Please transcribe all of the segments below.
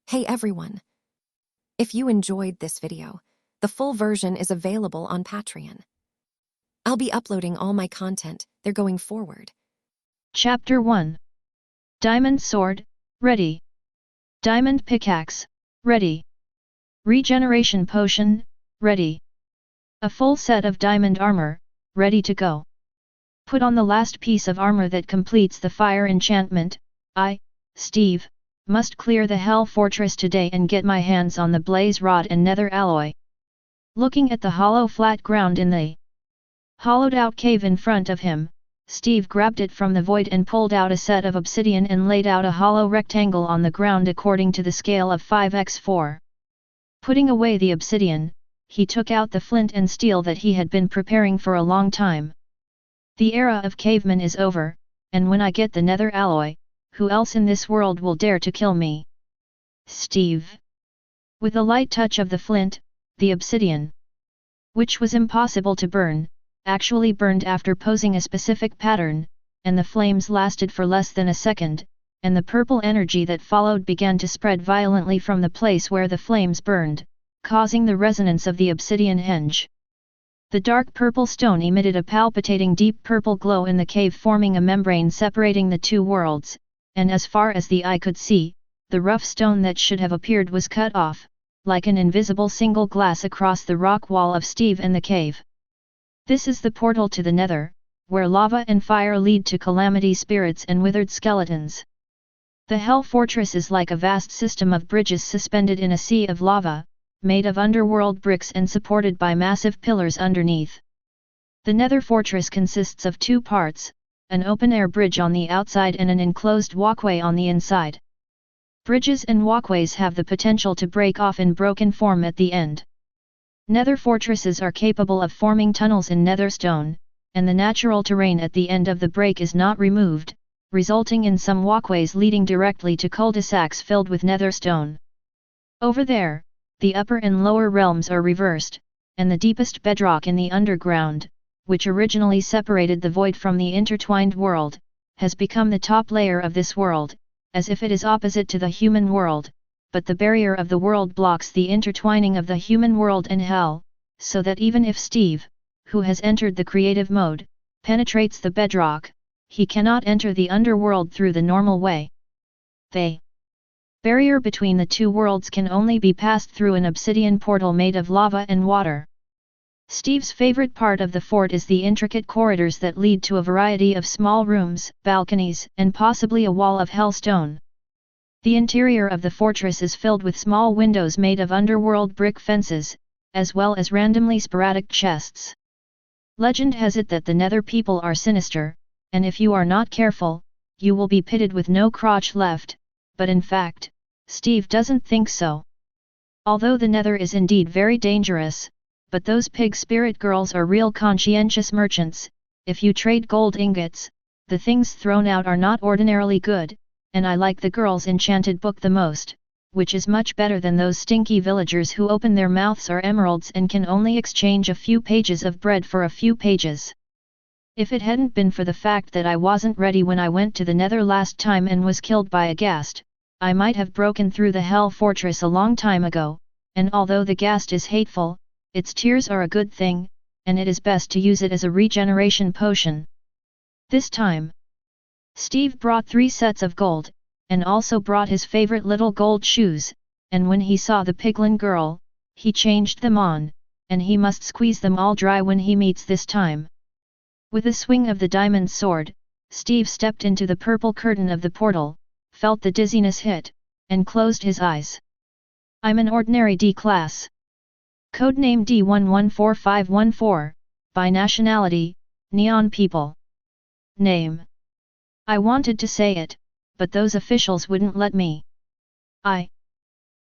Hey everyone! If you enjoyed this video, the full version is available on Patreon. I'll be uploading all my content there going forward. Chapter 1. Diamond Sword, ready. Diamond Pickaxe, ready. Regeneration Potion, ready. A full set of diamond armor, ready to go. Put on the last piece of armor that completes the fire enchantment. I, Steve, must clear the Hell Fortress today and get my hands on the blaze rod and nether alloy. Looking at the hollow flat ground in the hollowed out cave in front of him, Steve grabbed it from the void and pulled out a set of obsidian and laid out a hollow rectangle on the ground according to the scale of 5x4. Putting away the obsidian, he took out the flint and steel that he had been preparing for a long time. The era of cavemen is over, and when I get the nether alloy, who else in this world will dare to kill me? Steve. With a light touch of the flint, the obsidian, which was impossible to burn, actually burned after posing a specific pattern, and the flames lasted for less than a second, and the purple energy that followed began to spread violently from the place where the flames burned, causing the resonance of the obsidian henge. The dark purple stone emitted a palpitating deep purple glow in the cave, forming a membrane separating the two worlds, and as far as the eye could see, the rough stone that should have appeared was cut off, like an invisible single glass across the rock wall of Steve and the cave. This is the portal to the nether, where lava and fire lead to calamity spirits and withered skeletons. The Hell Fortress is like a vast system of bridges suspended in a sea of lava, made of underworld bricks and supported by massive pillars underneath. The Nether Fortress consists of two parts, an open-air bridge on the outside and an enclosed walkway on the inside. Bridges and walkways have the potential to break off in broken form at the end. Nether fortresses are capable of forming tunnels in nether stone, and the natural terrain at the end of the break is not removed, resulting in some walkways leading directly to cul-de-sacs filled with nether stone. Over there, the upper and lower realms are reversed, and the deepest bedrock in the underground, which originally separated the void from the intertwined world, has become the top layer of this world, as if it is opposite to the human world, but the barrier of the world blocks the intertwining of the human world and hell, so that even if Steve, who has entered the creative mode, penetrates the bedrock, he cannot enter the underworld through the normal way. The barrier between the two worlds can only be passed through an obsidian portal made of lava and water. Steve's favorite part of the fort is the intricate corridors that lead to a variety of small rooms, balconies, and possibly a wall of hellstone. The interior of the fortress is filled with small windows made of underworld brick fences, as well as randomly sporadic chests. Legend has it that the Nether people are sinister, and if you are not careful, you will be pitted with no crotch left, but in fact, Steve doesn't think so. Although the Nether is indeed very dangerous, but those pig spirit girls are real conscientious merchants. If you trade gold ingots, the things thrown out are not ordinarily good, and I like the girls' enchanted book the most, which is much better than those stinky villagers who open their mouths are emeralds and can only exchange a few pages of bread for a few pages. If it hadn't been for the fact that I wasn't ready when I went to the Nether last time and was killed by a ghast, I might have broken through the Hell Fortress a long time ago, and although the ghast is hateful, its tears are a good thing, and it is best to use it as a regeneration potion. This time, Steve brought 3 sets of gold, and also brought his favorite little gold shoes, and when he saw the piglin girl, he changed them on, and he must squeeze them all dry when he meets this time. With a swing of the diamond sword, Steve stepped into the purple curtain of the portal, felt the dizziness hit, and closed his eyes. I'm an ordinary D-class. Codename D114514, by nationality, Neon People. Name. I wanted to say it, but those officials wouldn't let me. I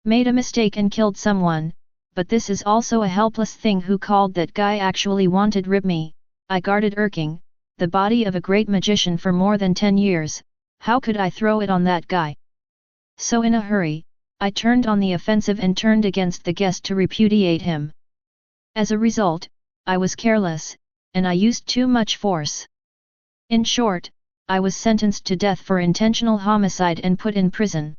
made a mistake and killed someone, but this is also a helpless thing who called that guy actually wanted rip me. I guarded Erking, the body of a great magician for more than 10 years, how could I throw it on that guy? So in a hurry, I turned on the offensive and turned against the guest to repudiate him. As a result, I was careless, and I used too much force. In short, I was sentenced to death for intentional homicide and put in prison.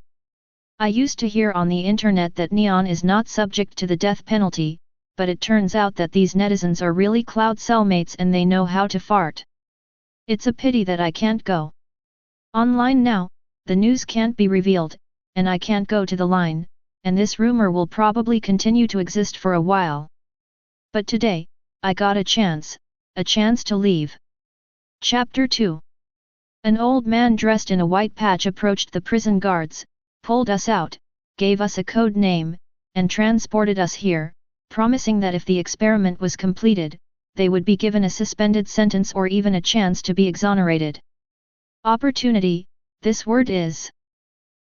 I used to hear on the internet that neon is not subject to the death penalty, but it turns out that these netizens are really cloud cellmates and they know how to fart. It's a pity that I can't go online now, the news can't be revealed, and I can't go to the line, and this rumor will probably continue to exist for a while. But today, I got a chance to leave. Chapter 2. An old man dressed in a white patch approached the prison guards, pulled us out, gave us a code name, and transported us here, promising that if the experiment was completed, they would be given a suspended sentence or even a chance to be exonerated. Opportunity, this word is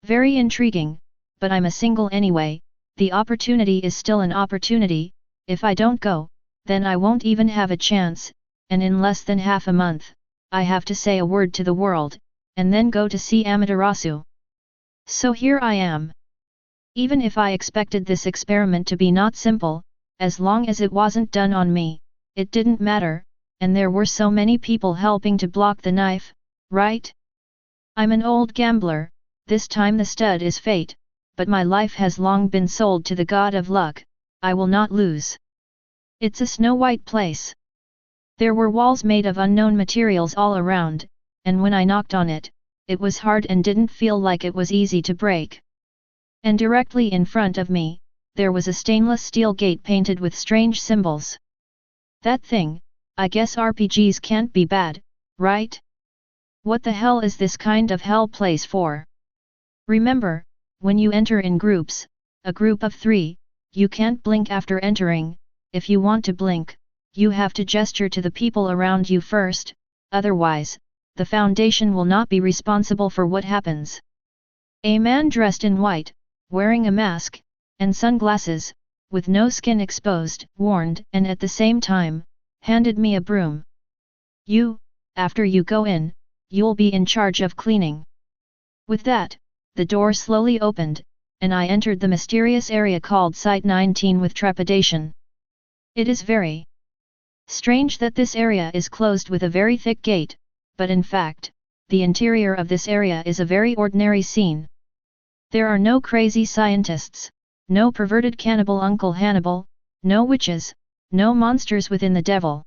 very intriguing, but I'm a single anyway, the opportunity is still an opportunity, if I don't go, then I won't even have a chance, and in less than half a month, I have to say a word to the world, and then go to see Amaterasu. So here I am. Even if I expected this experiment to be not simple, as long as it wasn't done on me, it didn't matter, and there were so many people helping to block the knife, right? I'm an old gambler, this time the stud is fate, but my life has long been sold to the god of luck, I will not lose. It's a snow-white place. There were walls made of unknown materials all around, and when I knocked on it, it was hard and didn't feel like it was easy to break. And directly in front of me, there was a stainless steel gate painted with strange symbols. That thing, I guess RPGs can't be bad, right? What the hell is this kind of hell place for? Remember, when you enter in groups, a group of 3, you can't blink after entering, if you want to blink, you have to gesture to the people around you first, otherwise, the Foundation will not be responsible for what happens. A man dressed in white, wearing a mask, and sunglasses, with no skin exposed, warned and at the same time, handed me a broom. After you go in, you'll be in charge of cleaning. With that, the door slowly opened, and I entered the mysterious area called Site 19 with trepidation. It is very strange that this area is closed with a very thick gate, but in fact, the interior of this area is a very ordinary scene. There are no crazy scientists, no perverted cannibal Uncle Hannibal, no witches, no monsters within the devil.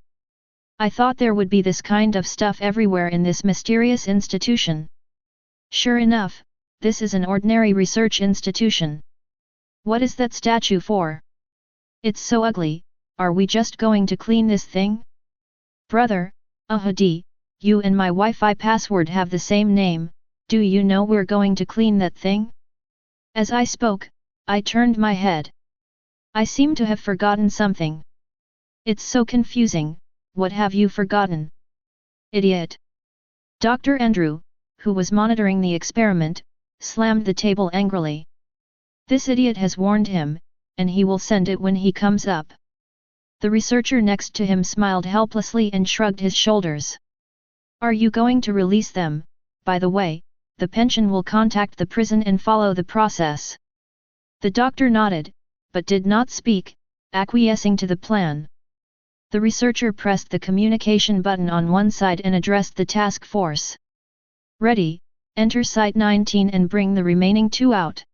I thought there would be this kind of stuff everywhere in this mysterious institution. Sure enough, this is an ordinary research institution. What is that statue for? It's so ugly, are we just going to clean this thing? Brother, you and my Wi-Fi password have the same name, do you know we're going to clean that thing? As I spoke, I turned my head. I seem to have forgotten something. It's so confusing, what have you forgotten? Idiot! Dr. Andrew, who was monitoring the experiment, slammed the table angrily. This idiot has warned him, and he will send it when he comes up. The researcher next to him smiled helplessly and shrugged his shoulders. Are you going to release them? By the way, the pension will contact the prison and follow the process. The doctor nodded, but did not speak, acquiescing to the plan. The researcher pressed the communication button on one side and addressed the task force. Ready, enter Site 19 and bring the remaining 2 out.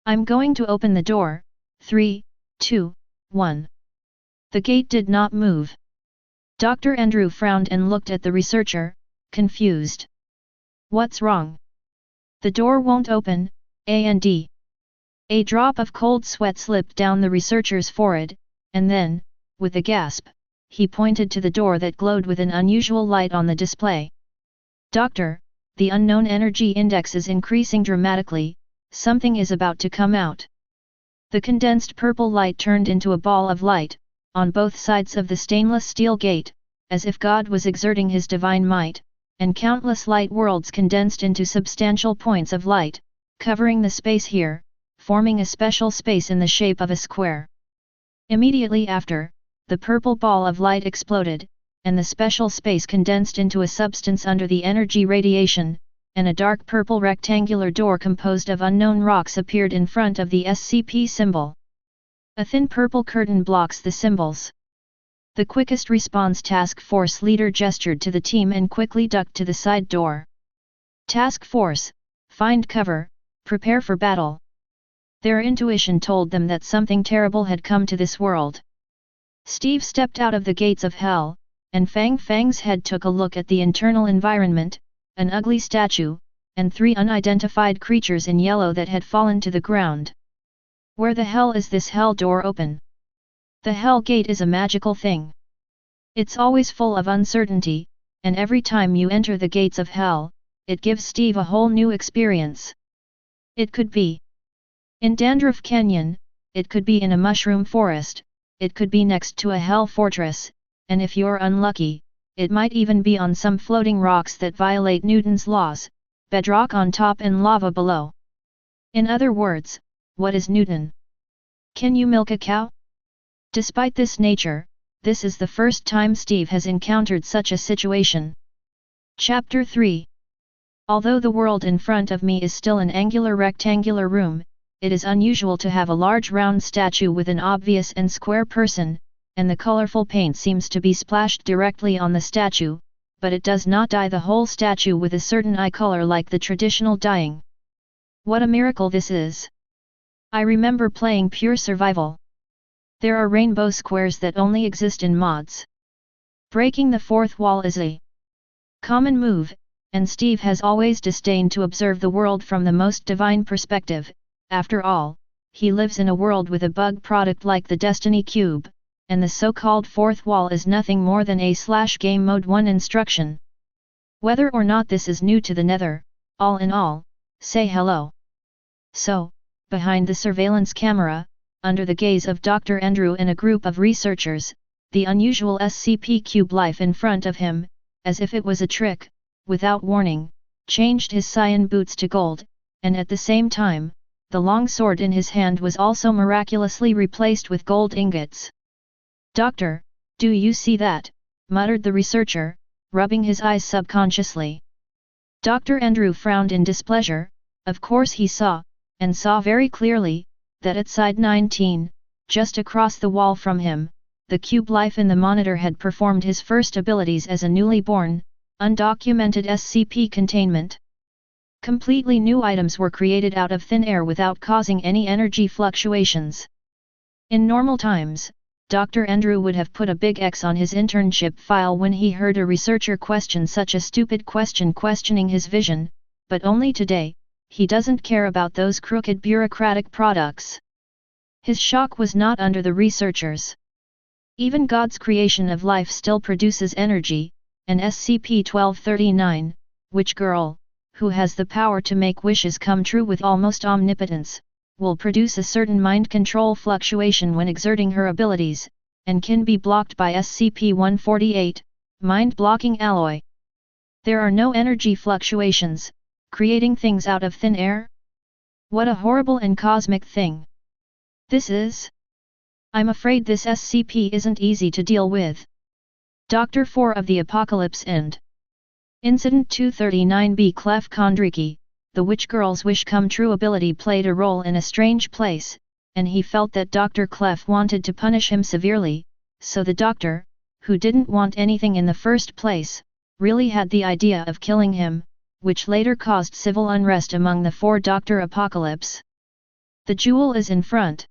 I'm going to open the door, 3, 2, 1. The gate did not move. Dr. Andrew frowned and looked at the researcher, confused. What's wrong? The door won't open, A&D. A drop of cold sweat slipped down the researcher's forehead, and then, with a gasp, he pointed to the door that glowed with an unusual light on the display. Doctor, the unknown energy index is increasing dramatically, something is about to come out. The condensed purple light turned into a ball of light, on both sides of the stainless steel gate, as if God was exerting his divine might, and countless light worlds condensed into substantial points of light, covering the space here, forming a special space in the shape of a square. Immediately after, the purple ball of light exploded, and the special space condensed into a substance under the energy radiation, and a dark purple rectangular door composed of unknown rocks appeared in front of the SCP symbol. A thin purple curtain blocks the symbols. The quickest response task force leader gestured to the team and quickly ducked to the side door. Task force, find cover, prepare for battle. Their intuition told them that something terrible had come to this world. Steve stepped out of the gates of hell, and Fang's head took a look at the internal environment, an ugly statue, and 3 unidentified creatures in yellow that had fallen to the ground. Where the hell is this hell door open? The hell gate is a magical thing. It's always full of uncertainty, and every time you enter the gates of hell, it gives Steve a whole new experience. It could be in Dandruff Canyon, it could be in a mushroom forest, it could be next to a hell fortress, and if you're unlucky, it might even be on some floating rocks that violate Newton's laws, bedrock on top and lava below. In other words, what is Newton? Can you milk a cow? Despite this nature, this is the first time Steve has encountered such a situation. Chapter 3. Although the world in front of me is still an angular rectangular room, it is unusual to have a large round statue with an obvious and square person, and the colorful paint seems to be splashed directly on the statue, but it does not dye the whole statue with a certain eye color like the traditional dyeing. What a miracle this is! I remember playing Pure Survival. There are rainbow squares that only exist in mods. Breaking the fourth wall is a common move, and Steve has always disdained to observe the world from the most divine perspective. After all, he lives in a world with a bug product like the Destiny Cube, and the so-called fourth wall is nothing more than a/game mode 1 instruction. Whether or not this is new to the nether, all in all, say hello. So, behind the surveillance camera, under the gaze of Dr. Andrew and a group of researchers, the unusual SCP cube life in front of him, as if it was a trick, without warning, changed his cyan boots to gold, and at the same time, the long sword in his hand was also miraculously replaced with gold ingots. "Doctor, do you see that?" muttered the researcher, rubbing his eyes subconsciously. Dr. Andrew frowned in displeasure. Of course he saw, and saw very clearly, that at side 19, just across the wall from him, the cube life in the monitor had performed his first abilities as a newly born, undocumented SCP Containment. Completely new items were created out of thin air without causing any energy fluctuations. In normal times, Dr. Andrew would have put a big X on his internship file when he heard a researcher question such a stupid question questioning his vision, but only today, he doesn't care about those crooked bureaucratic products. His shock was not under the researchers. Even God's creation of life still produces energy, and SCP-1239, Witch Girl, who has the power to make wishes come true with almost omnipotence, will produce a certain mind control fluctuation when exerting her abilities, and can be blocked by SCP-148, mind-blocking alloy. There are no energy fluctuations, creating things out of thin air? What a horrible and cosmic thing this is! I'm afraid this SCP isn't easy to deal with. Dr. 4 of the Apocalypse End. Incident 239b Clef Kondriki, the Witch Girl's wish come true ability played a role in a strange place, and he felt that Dr. Clef wanted to punish him severely, so the doctor, who didn't want anything in the first place, really had the idea of killing him, which later caused civil unrest among the 4 Dr. Apocalypse. The jewel is in front.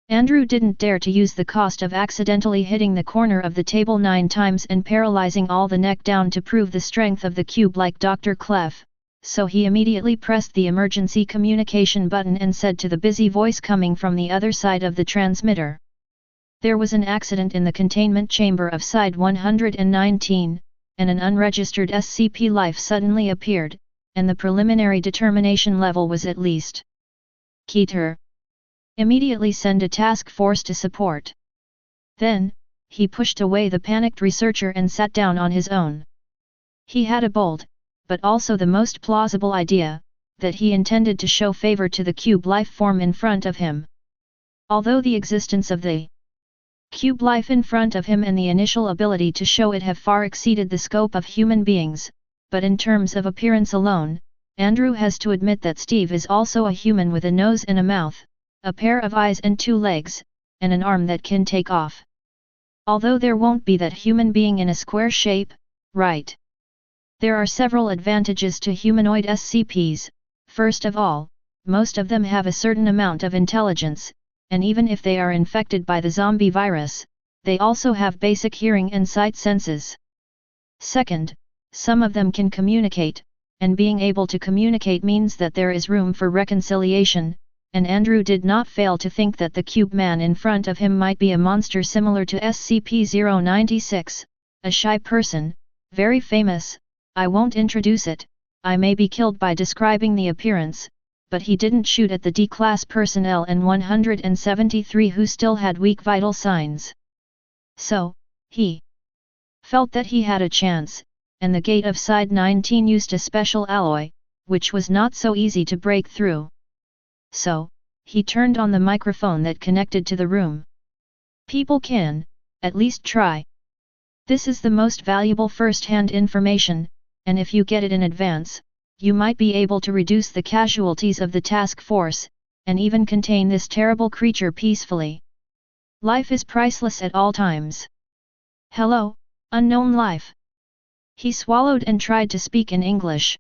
Andrew didn't dare to use the cost of accidentally hitting the corner of the table 9 times and paralyzing all the neck down to prove the strength of the cube like Dr. Clef, so he immediately pressed the emergency communication button and said to the busy voice coming from the other side of the transmitter. There was an accident in the containment chamber of side 119, and an unregistered SCP life suddenly appeared, and the preliminary determination level was at least. Keter. Immediately send a task force to support. Then, he pushed away the panicked researcher and sat down on his own. He had a bold, but also the most plausible idea, that he intended to show favor to the cube life form in front of him. Although the existence of the cube life in front of him and the initial ability to show it have far exceeded the scope of human beings, but in terms of appearance alone, Andrew has to admit that Steve is also a human with a nose and a mouth, a pair of eyes and 2 legs, and an arm that can take off. Although there won't be that human being in a square shape, right? There are several advantages to humanoid SCPs. First of all, most of them have a certain amount of intelligence, and even if they are infected by the zombie virus, they also have basic hearing and sight senses. Second, some of them can communicate, and being able to communicate means that there is room for reconciliation, and Andrew did not fail to think that the cube man in front of him might be a monster similar to SCP-096, a shy person, very famous. I won't introduce it, I may be killed by describing the appearance, but he didn't shoot at the D-class personnel and 173 who still had weak vital signs. So, he felt that he had a chance, and the gate of Side 19 used a special alloy, which was not so easy to break through. So, he turned on the microphone that connected to the room. People can, at least try. This is the most valuable first-hand information, and if you get it in advance, you might be able to reduce the casualties of the task force, and even contain this terrible creature peacefully. Life is priceless at all times. Hello, unknown life. He swallowed and tried to speak in English.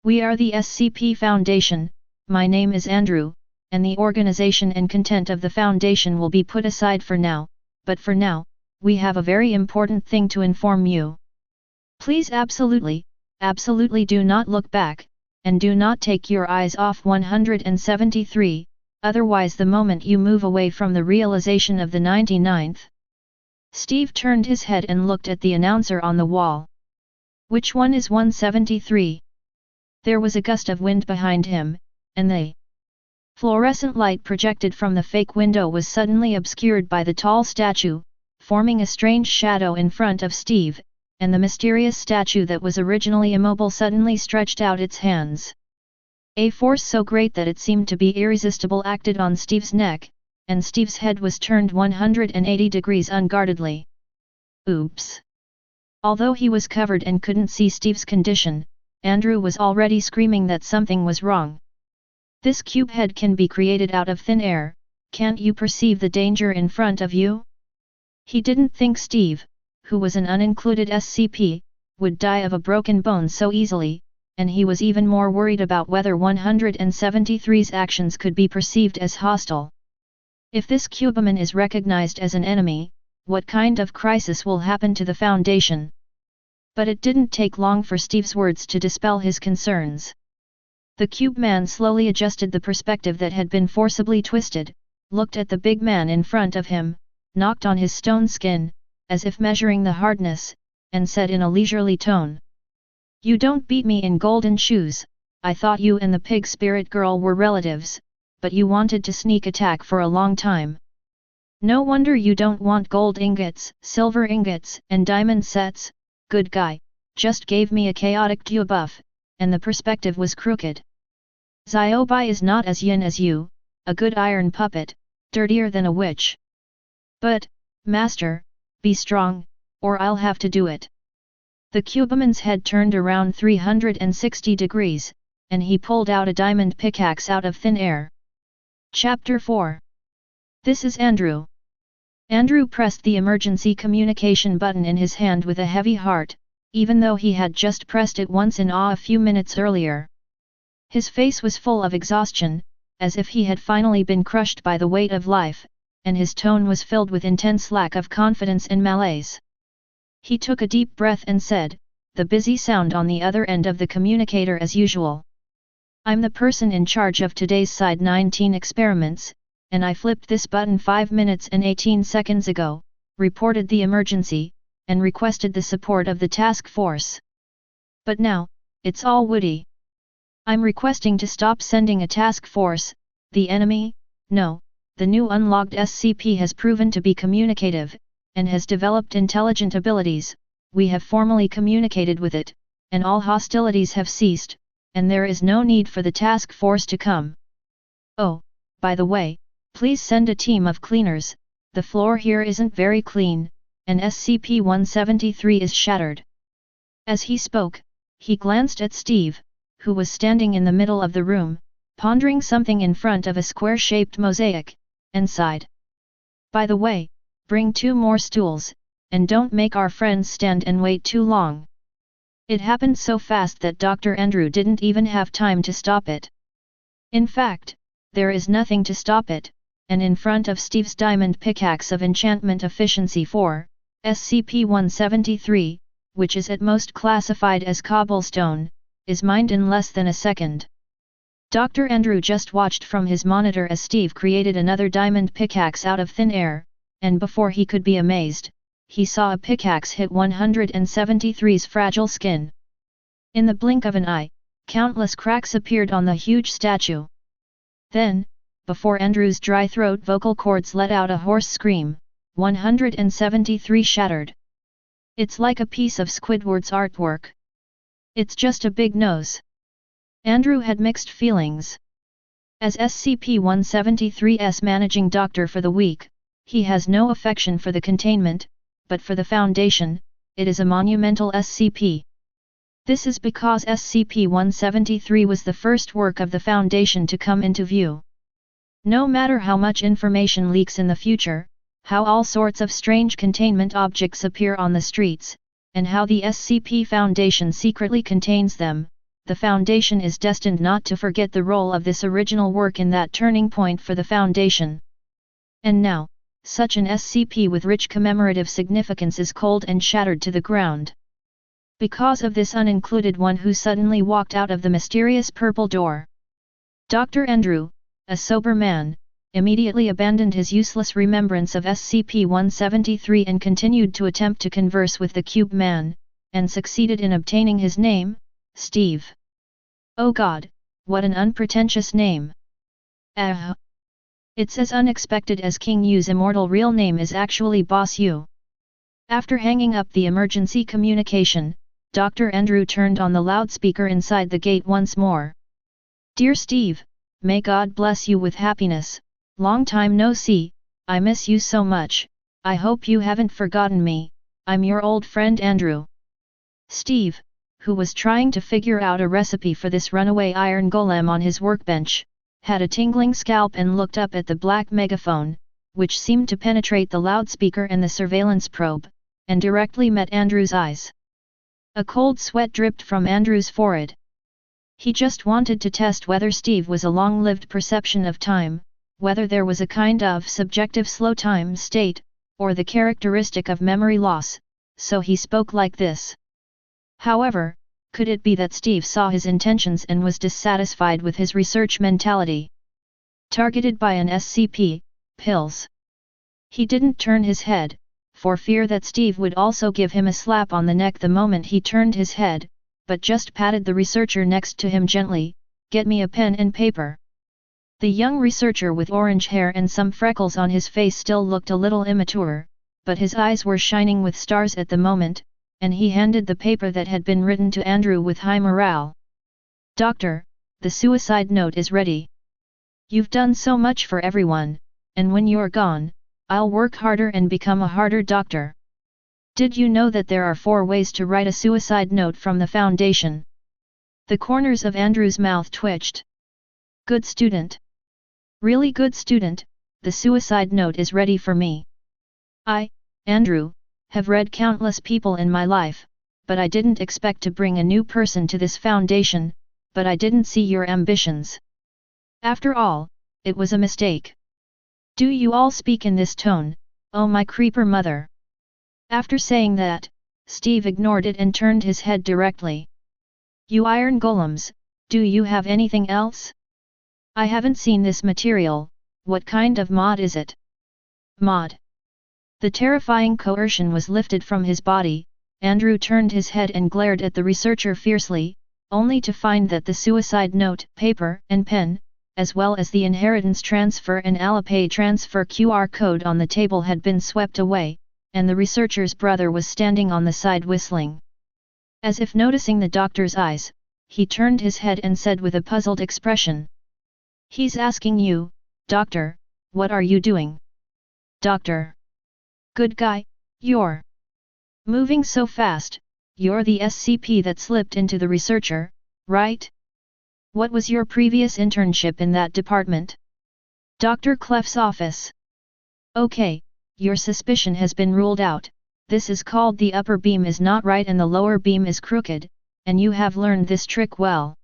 We are the SCP Foundation, my name is Andrew, and the organization and content of the Foundation will be put aside for now, but for now, we have a very important thing to inform you. Please absolutely do not look back, and do not take your eyes off 173, otherwise the moment you move away from the realization of the 99th. Steve turned his head and looked at the announcer on the wall. Which one is 173? There was a gust of wind behind him, and the fluorescent light projected from the fake window was suddenly obscured by the tall statue, forming a strange shadow in front of Steve, and the mysterious statue that was originally immobile suddenly stretched out its hands. A force so great that it seemed to be irresistible acted on Steve's neck, and Steve's head was turned 180 degrees unguardedly. Oops! Although he was covered and couldn't see Steve's condition, Andrew was already screaming that something was wrong. This cube head can be created out of thin air, can't you perceive the danger in front of you? He didn't think Steve, who was an unincluded SCP, would die of a broken bone so easily, and he was even more worried about whether 173's actions could be perceived as hostile. If this cubeman is recognized as an enemy, what kind of crisis will happen to the Foundation? But it didn't take long for Steve's words to dispel his concerns. The cube man slowly adjusted the perspective that had been forcibly twisted, looked at the big man in front of him, knocked on his stone skin, as if measuring the hardness, and said in a leisurely tone. You don't beat me in golden shoes, I thought you and the pig spirit girl were relatives, but you wanted to sneak attack for a long time. No wonder you don't want gold ingots, silver ingots, and diamond sets, good guy, just gave me a chaotic debuff, and the perspective was crooked. Ziobai is not as yin as you, a good iron puppet, dirtier than a witch. But, master, be strong, or I'll have to do it. The cubeman's head turned around 360 degrees, and he pulled out a diamond pickaxe out of thin air. Chapter 4. This is Andrew. Andrew pressed the emergency communication button in his hand with a heavy heart, even though he had just pressed it once in awe a few minutes earlier. His face was full of exhaustion, as if he had finally been crushed by the weight of life, and his tone was filled with intense lack of confidence and malaise. He took a deep breath and said, the busy sound on the other end of the communicator as usual. I'm the person in charge of today's Side 19 experiments, and I flipped this button 5 minutes and 18 seconds ago, reported the emergency, and requested the support of the task force. But now, it's all woody. I'm requesting to stop sending a task force, the enemy, no, the new unlocked SCP has proven to be communicative, and has developed intelligent abilities, we have formally communicated with it, and all hostilities have ceased, and there is no need for the task force to come. Oh, by the way, please send a team of cleaners, the floor here isn't very clean, and SCP-173 is shattered. As he spoke, he glanced at Steve, who was standing in the middle of the room, pondering something in front of a square-shaped mosaic, and sighed. By the way, bring 2 more stools, and don't make our friends stand and wait too long. It happened so fast that Dr. Andrew didn't even have time to stop it. In fact, there is nothing to stop it, and in front of Steve's diamond pickaxe of enchantment efficiency 4, SCP-173, which is at most classified as cobblestone, is mined in less than a second. Dr. Andrew just watched from his monitor as Steve created another diamond pickaxe out of thin air, and before he could be amazed, he saw a pickaxe hit 173's fragile skin. In the blink of an eye, countless cracks appeared on the huge statue. Then, before Andrew's dry throat vocal cords let out a hoarse scream, 173 shattered. It's like a piece of Squidward's artwork. It's just a big nose. Andrew had mixed feelings. As SCP-173's managing doctor for the week, he has no affection for the containment, but for the Foundation, it is a monumental SCP. This is because SCP-173 was the first work of the Foundation to come into view. No matter how much information leaks in the future, how all sorts of strange containment objects appear on the streets, and how the SCP Foundation secretly contains them, the Foundation is destined not to forget the role of this original work in that turning point for the Foundation. And now, such an SCP with rich commemorative significance is cold and shattered to the ground. Because of this unincluded one who suddenly walked out of the mysterious purple door. Dr. Andrew, a sober man, immediately abandoned his useless remembrance of SCP-173 and continued to attempt to converse with the cube man, and succeeded in obtaining his name, Steve. Oh God, what an unpretentious name. It's as unexpected as King U's immortal real name is actually Boss U. After hanging up the emergency communication, Dr. Andrew turned on the loudspeaker inside the gate once more. Dear Steve, may God bless you with happiness. Long time no see, I miss you so much. I hope you haven't forgotten me. I'm your old friend Andrew. Steve, who was trying to figure out a recipe for this runaway iron golem on his workbench, had a tingling scalp and looked up at the black megaphone, which seemed to penetrate the loudspeaker and the surveillance probe, and directly met Andrew's eyes. A cold sweat dripped from Andrew's forehead. He just wanted to test whether Steve was a long-lived perception of time, whether there was a kind of subjective slow time state, or the characteristic of memory loss, so he spoke like this. However, could it be that Steve saw his intentions and was dissatisfied with his research mentality? Targeted by an SCP, pills. He didn't turn his head, for fear that Steve would also give him a slap on the neck the moment he turned his head, but just patted the researcher next to him gently, "Get me a pen and paper." The young researcher with orange hair and some freckles on his face still looked a little immature, but his eyes were shining with stars at the moment, and he handed the paper that had been written to Andrew with high morale. Doctor, the suicide note is ready. You've done so much for everyone, and when you're gone, I'll work harder and become a harder doctor. Did you know that there are 4 ways to write a suicide note from the Foundation? The corners of Andrew's mouth twitched. Good student. Really good student, the suicide note is ready for me. I, Andrew, have read countless people in my life, but I didn't expect to bring a new person to this Foundation, but I didn't see your ambitions. After all, it was a mistake. Do you all speak in this tone, oh my creeper mother? After saying that, Steve ignored it and turned his head directly. You iron golems, do you have anything else? I haven't seen this material, what kind of mod is it? Mod. The terrifying coercion was lifted from his body. Andrew turned his head and glared at the researcher fiercely, only to find that the suicide note, paper and pen, as well as the inheritance transfer and Alipay transfer QR code on the table had been swept away, and the researcher's brother was standing on the side whistling. As if noticing the doctor's eyes, he turned his head and said with a puzzled expression. He's asking you, Doctor, what are you doing? Doctor. Good guy, you're moving so fast, you're the SCP that slipped into the researcher, right? What was your previous internship in that department? Dr. Clef's office. Okay, your suspicion has been ruled out. This is called the upper beam is not right and the lower beam is crooked, and you have learned this trick well.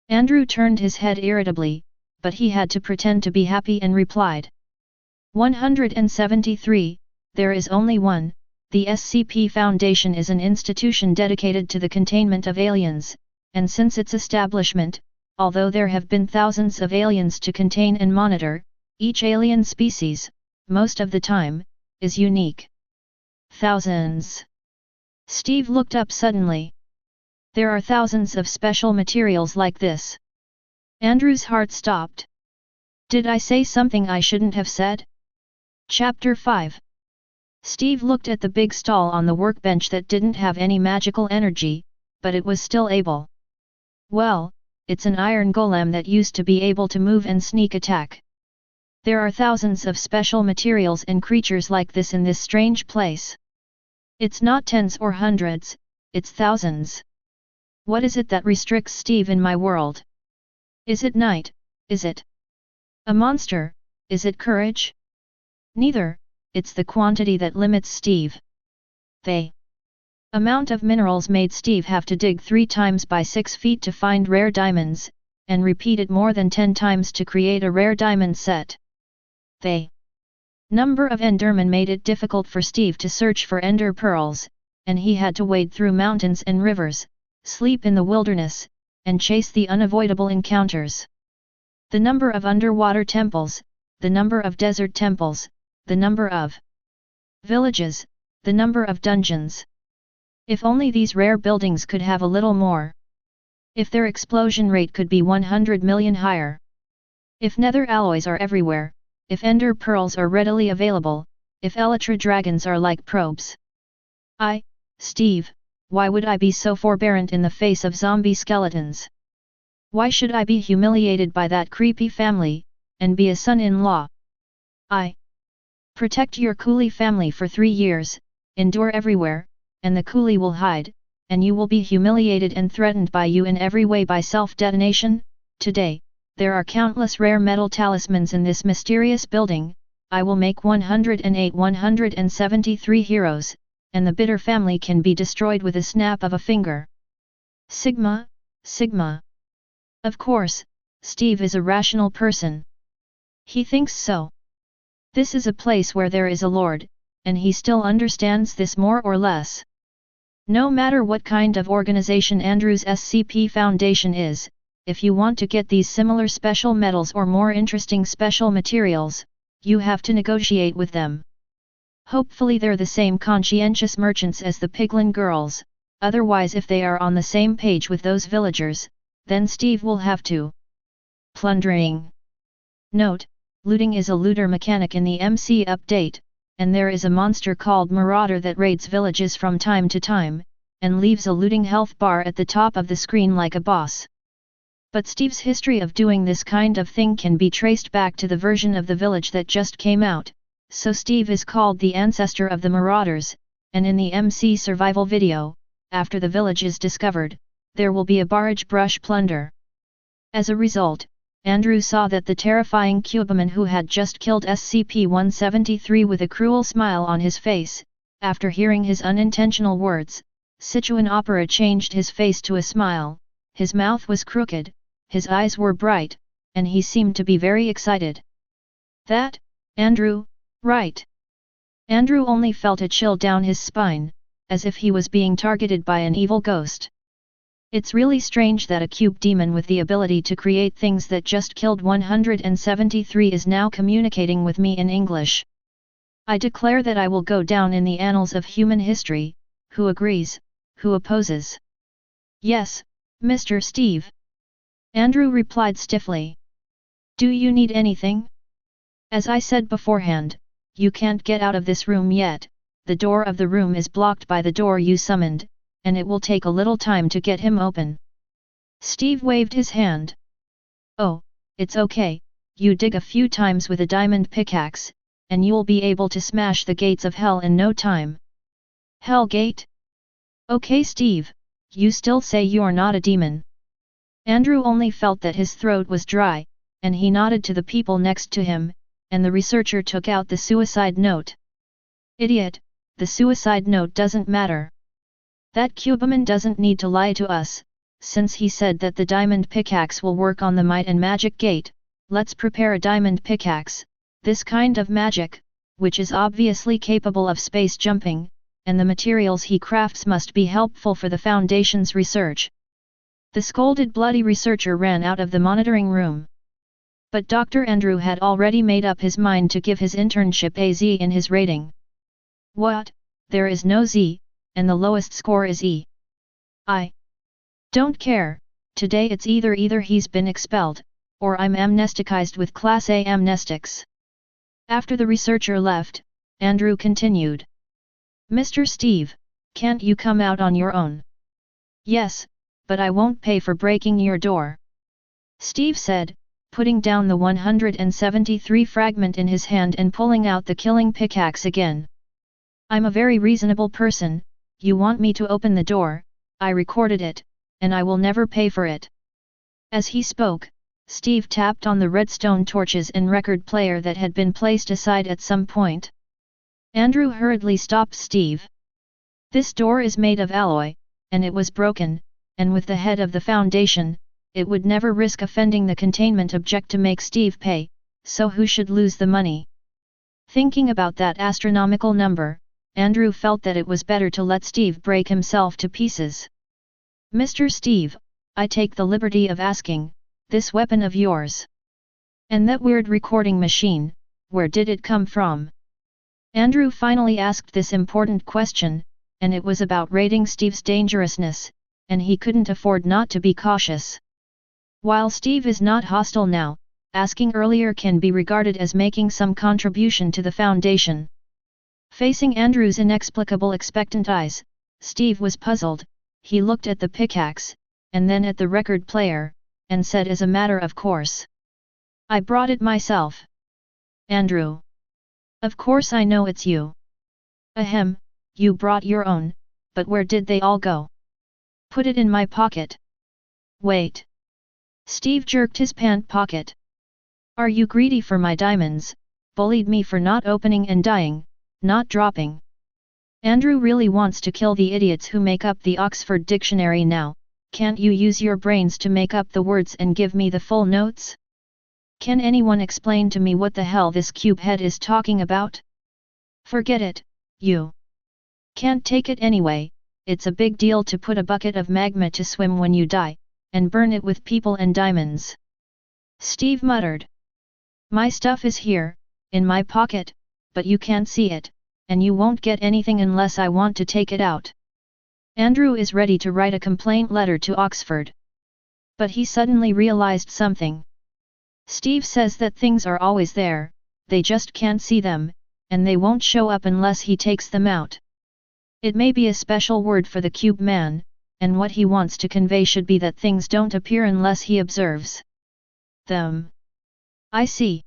Andrew turned his head irritably, but he had to pretend to be happy and replied. 173, there is only one. The SCP Foundation is an institution dedicated to the containment of aliens, and since its establishment, although there have been thousands of aliens to contain and monitor, each alien species, most of the time, is unique. Thousands. Steve looked up suddenly. There are thousands of special materials like this. Andrew's heart stopped. Did I say something I shouldn't have said? Chapter 5. Steve looked at the big stall on the workbench that didn't have any magical energy, but it was still able. Well, it's an iron golem that used to be able to move and sneak attack. There are thousands of special materials and creatures like this in this strange place. It's not tens or hundreds, it's thousands. What is it that restricts Steve in my world? Is it night, is it a monster, is it courage? Neither, it's the quantity that limits Steve. The amount of minerals made Steve have to dig 3 times by 6 feet to find rare diamonds, and repeat it more than 10 times to create a rare diamond set. The number of endermen made it difficult for Steve to search for ender pearls, and he had to wade through mountains and rivers, sleep in the wilderness, and chase the unavoidable encounters. The number of underwater temples, the number of desert temples, the number of villages, the number of dungeons. If only these rare buildings could have a little more. If their explosion rate could be 100 million higher. If nether alloys are everywhere, if ender pearls are readily available, if elytra dragons are like probes. Steve, why would I be so forbearant in the face of zombie skeletons? Why should I be humiliated by that creepy family, and be a son-in-law? Protect your coolie family for 3 years, endure everywhere, and the coolie will hide, and you will be humiliated and threatened by you in every way by self-detonation. Today, there are countless rare metal talismans in this mysterious building. I will make 173 heroes, and the bitter family can be destroyed with a snap of a finger. Sigma. Of course, Steve is a rational person. He thinks so. This is a place where there is a lord, and he still understands this more or less. No matter what kind of organization Andrew's SCP Foundation is, if you want to get these similar special metals or more interesting special materials, you have to negotiate with them. Hopefully they're the same conscientious merchants as the Piglin girls, otherwise if they are on the same page with those villagers, then Steve will have to. Plundering. Note: looting is a looter mechanic in the MC update, and there is a monster called Marauder that raids villages from time to time, and leaves a looting health bar at the top of the screen like a boss. But Steve's history of doing this kind of thing can be traced back to the version of the village that just came out, so Steve is called the ancestor of the Marauders, and in the MC survival video, after the village is discovered, there will be a barrage brush plunder. As a result, Andrew saw that the terrifying Cubeman who had just killed SCP-173 with a cruel smile on his face. After hearing his unintentional words, Sichuan Opera changed his face to a smile, his mouth was crooked, his eyes were bright, and he seemed to be very excited. That, Andrew, right? Andrew only felt a chill down his spine, as if he was being targeted by an evil ghost. It's really strange that a cube demon with the ability to create things that just killed 173 is now communicating with me in English. I declare that I will go down in the annals of human history. Who agrees? Who opposes? Yes, Mr. Steve. Andrew replied stiffly. Do you need anything? As I said beforehand, you can't get out of this room yet. The door of the room is blocked by the door you summoned, and it will take a little time to get him open. Steve waved his hand. Oh, it's okay, you dig a few times with a diamond pickaxe, and you'll be able to smash the gates of hell in no time. Hell gate? Okay Steve, you still say you're not a demon. Andrew only felt that his throat was dry, and he nodded to the people next to him, and the researcher took out the suicide note. Idiot, the suicide note doesn't matter. That Cubeman doesn't need to lie to us, since he said that the diamond pickaxe will work on the might and magic gate, let's prepare a diamond pickaxe, this kind of magic, which is obviously capable of space jumping, and the materials he crafts must be helpful for the Foundation's research. The scolded bloody researcher ran out of the monitoring room. But Dr. Andrew had already made up his mind to give his internship a Z in his rating. What? There is no Z, and the lowest score is E. I don't care, today it's either he's been expelled, or I'm amnesticized with Class A amnestics. After the researcher left, Andrew continued. Mr. Steve, can't you come out on your own? Yes, but I won't pay for breaking your door. Steve said, putting down the 173 fragment in his hand and pulling out the killing pickaxe again. I'm a very reasonable person, you want me to open the door, I recorded it, and I will never pay for it. As he spoke, Steve tapped on the redstone torches and record player that had been placed aside at some point. Andrew hurriedly stopped Steve. This door is made of alloy, and it was broken, and with the head of the Foundation, it would never risk offending the containment object to make Steve pay, so who should lose the money? Thinking about that astronomical number, Andrew felt that it was better to let Steve break himself to pieces. Mr. Steve, I take the liberty of asking, this weapon of yours? And that weird recording machine, where did it come from? Andrew finally asked this important question, and it was about rating Steve's dangerousness, and he couldn't afford not to be cautious. While Steve is not hostile now, asking earlier can be regarded as making some contribution to the Foundation. Facing Andrew's inexplicable expectant eyes, Steve was puzzled. He looked at the pickaxe, and then at the record player, and said as a matter of course. I brought it myself. Andrew. Of course I know it's you. Ahem, you brought your own, but where did they all go? Put it in my pocket. Wait. Steve jerked his pant pocket. Are you greedy for my diamonds, bullied me for not opening and dying, not dropping? Andrew really wants to kill the idiots who make up the Oxford Dictionary now. Can't you use your brains to make up the words and give me the full notes? Can anyone explain to me what the hell this cube head is talking about? Forget it, you. Can't take it anyway, it's a big deal to put a bucket of magma to swim when you die, and burn it with people and diamonds. Steve muttered. My stuff is here, in my pocket, but you can't see it, and you won't get anything unless I want to take it out. Andrew is ready to write a complaint letter to Oxford. But he suddenly realized something. Steve says that things are always there, they just can't see them, and they won't show up unless he takes them out. It may be a special word for the cube man, and what he wants to convey should be that things don't appear unless he observes them. I see.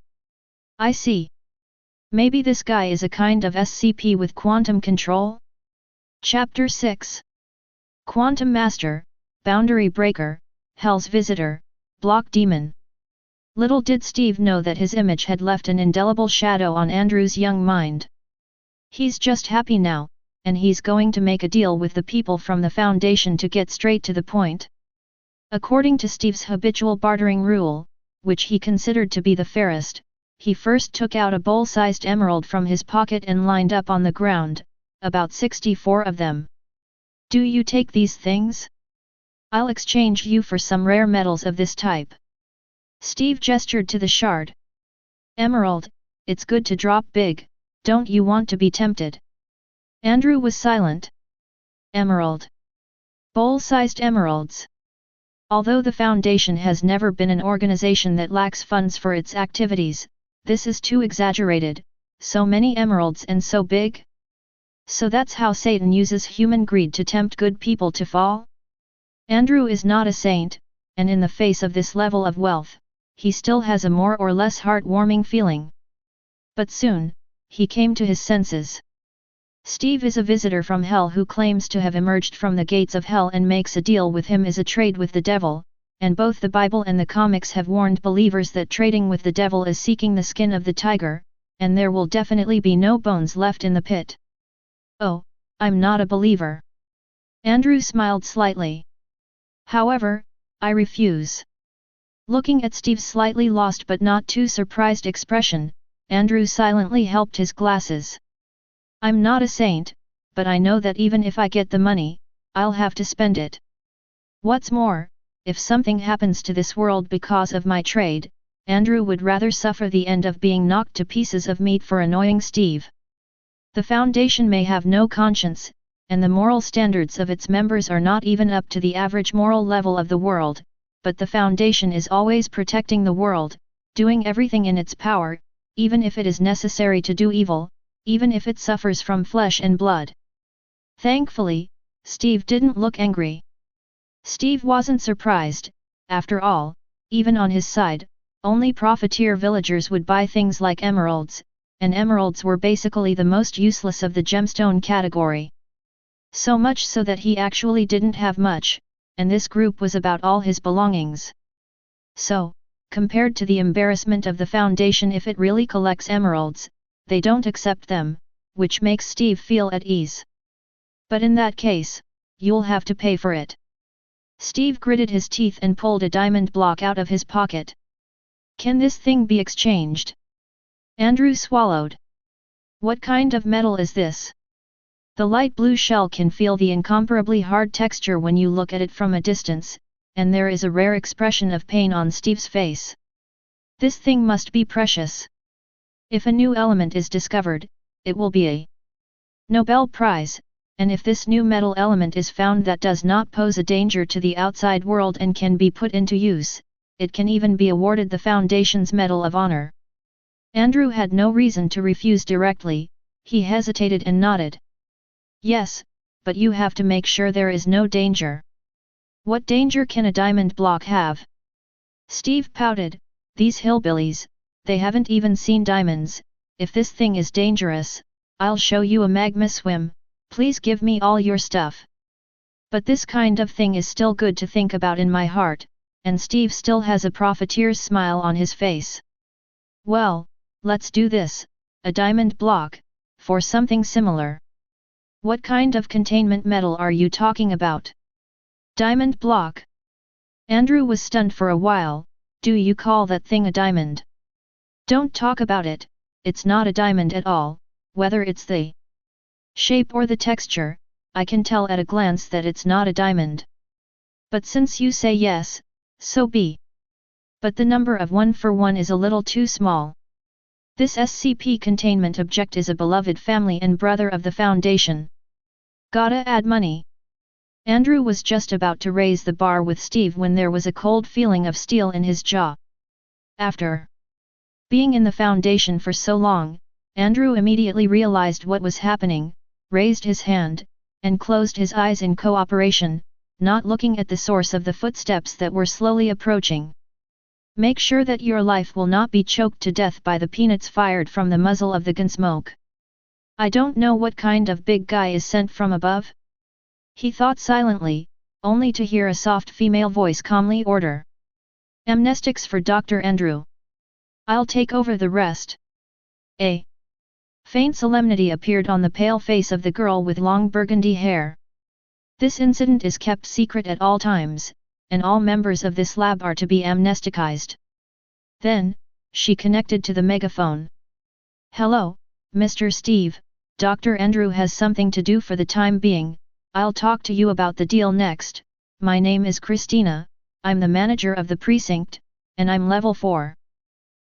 I see. Maybe this guy is a kind of SCP with quantum control? Chapter 6. Quantum Master, Boundary Breaker, Hell's Visitor, Block Demon. Little did Steve know that his image had left an indelible shadow on Andrew's young mind. He's just happy now, and he's going to make a deal with the people from the Foundation to get straight to the point. According to Steve's habitual bartering rule, which he considered to be the fairest, he first took out a bowl-sized emerald from his pocket and lined up on the ground, about 64 of them. Do you take these things? I'll exchange you for some rare metals of this type. Steve gestured to the shard. Emerald, it's good to drop big, don't you want to be tempted? Andrew was silent. Emerald. Bowl-sized emeralds. Although the Foundation has never been an organization that lacks funds for its activities, this is too exaggerated, so many emeralds and so big? So that's how Satan uses human greed to tempt good people to fall? Andrew is not a saint, and in the face of this level of wealth, he still has a more or less heartwarming feeling. But soon, he came to his senses. Steve is a visitor from hell who claims to have emerged from the gates of hell and makes a deal with him as a trade with the devil, and both the Bible and the comics have warned believers that trading with the devil is seeking the skin of the tiger, and there will definitely be no bones left in the pit. Oh, I'm not a believer. Andrew smiled slightly. However, I refuse. Looking at Steve's slightly lost but not too surprised expression, Andrew silently helped his glasses. I'm not a saint, but I know that even if I get the money, I'll have to spend it. What's more, if something happens to this world because of my trade, Andrew would rather suffer the end of being knocked to pieces of meat for annoying Steve. The Foundation may have no conscience, and the moral standards of its members are not even up to the average moral level of the world, but the Foundation is always protecting the world, doing everything in its power, even if it is necessary to do evil, even if it suffers from flesh and blood. Thankfully, Steve didn't look angry. Steve wasn't surprised. After all, even on his side, only profiteer villagers would buy things like emeralds, and emeralds were basically the most useless of the gemstone category. So much so that he actually didn't have much, and this group was about all his belongings. So, compared to the embarrassment of the Foundation if it really collects emeralds, they don't accept them, which makes Steve feel at ease. But in that case, you'll have to pay for it. Steve gritted his teeth and pulled a diamond block out of his pocket. Can this thing be exchanged? Andrew swallowed. What kind of metal is this? The light blue shell can feel the incomparably hard texture when you look at it from a distance, and there is a rare expression of pain on Steve's face. This thing must be precious. If a new element is discovered, it will be a Nobel Prize, and if this new metal element is found that does not pose a danger to the outside world and can be put into use, it can even be awarded the Foundation's Medal of Honor. Andrew had no reason to refuse directly. He hesitated and nodded. Yes, but you have to make sure there is no danger. What danger can a diamond block have? Steve pouted. These hillbillies, they haven't even seen diamonds. If this thing is dangerous, I'll show you a magma swim. Please give me all your stuff. But this kind of thing is still good to think about in my heart, and Steve still has a profiteer's smile on his face. Well, let's do this, a diamond block, for something similar. What kind of containment metal are you talking about? Diamond block. Andrew was stunned for a while. Do you call that thing a diamond? Don't talk about it, it's not a diamond at all, whether it's the shape or the texture, I can tell at a glance that it's not a diamond. But since you say yes, so be. But the number of 1 for 1 is a little too small. This SCP Containment object is a beloved family and brother of the Foundation. Gotta add money. Andrew was just about to raise the bar with Steve when there was a cold feeling of steel in his jaw. After being in the Foundation for so long, Andrew immediately realized what was happening, raised his hand, and closed his eyes in cooperation, not looking at the source of the footsteps that were slowly approaching. Make sure that your life will not be choked to death by the peanuts fired from the muzzle of the gun smoke. I don't know what kind of big guy is sent from above. He thought silently, only to hear a soft female voice calmly order. Amnestics for Dr. Andrew. I'll take over the rest. A faint solemnity appeared on the pale face of the girl with long burgundy hair. This incident is kept secret at all times, and all members of this lab are to be amnesticized. Then, she connected to the megaphone. Hello, Mr. Steve, Dr. Andrew has something to do for the time being. I'll talk to you about the deal next. My name is Christina, I'm the manager of the precinct, and I'm level 4.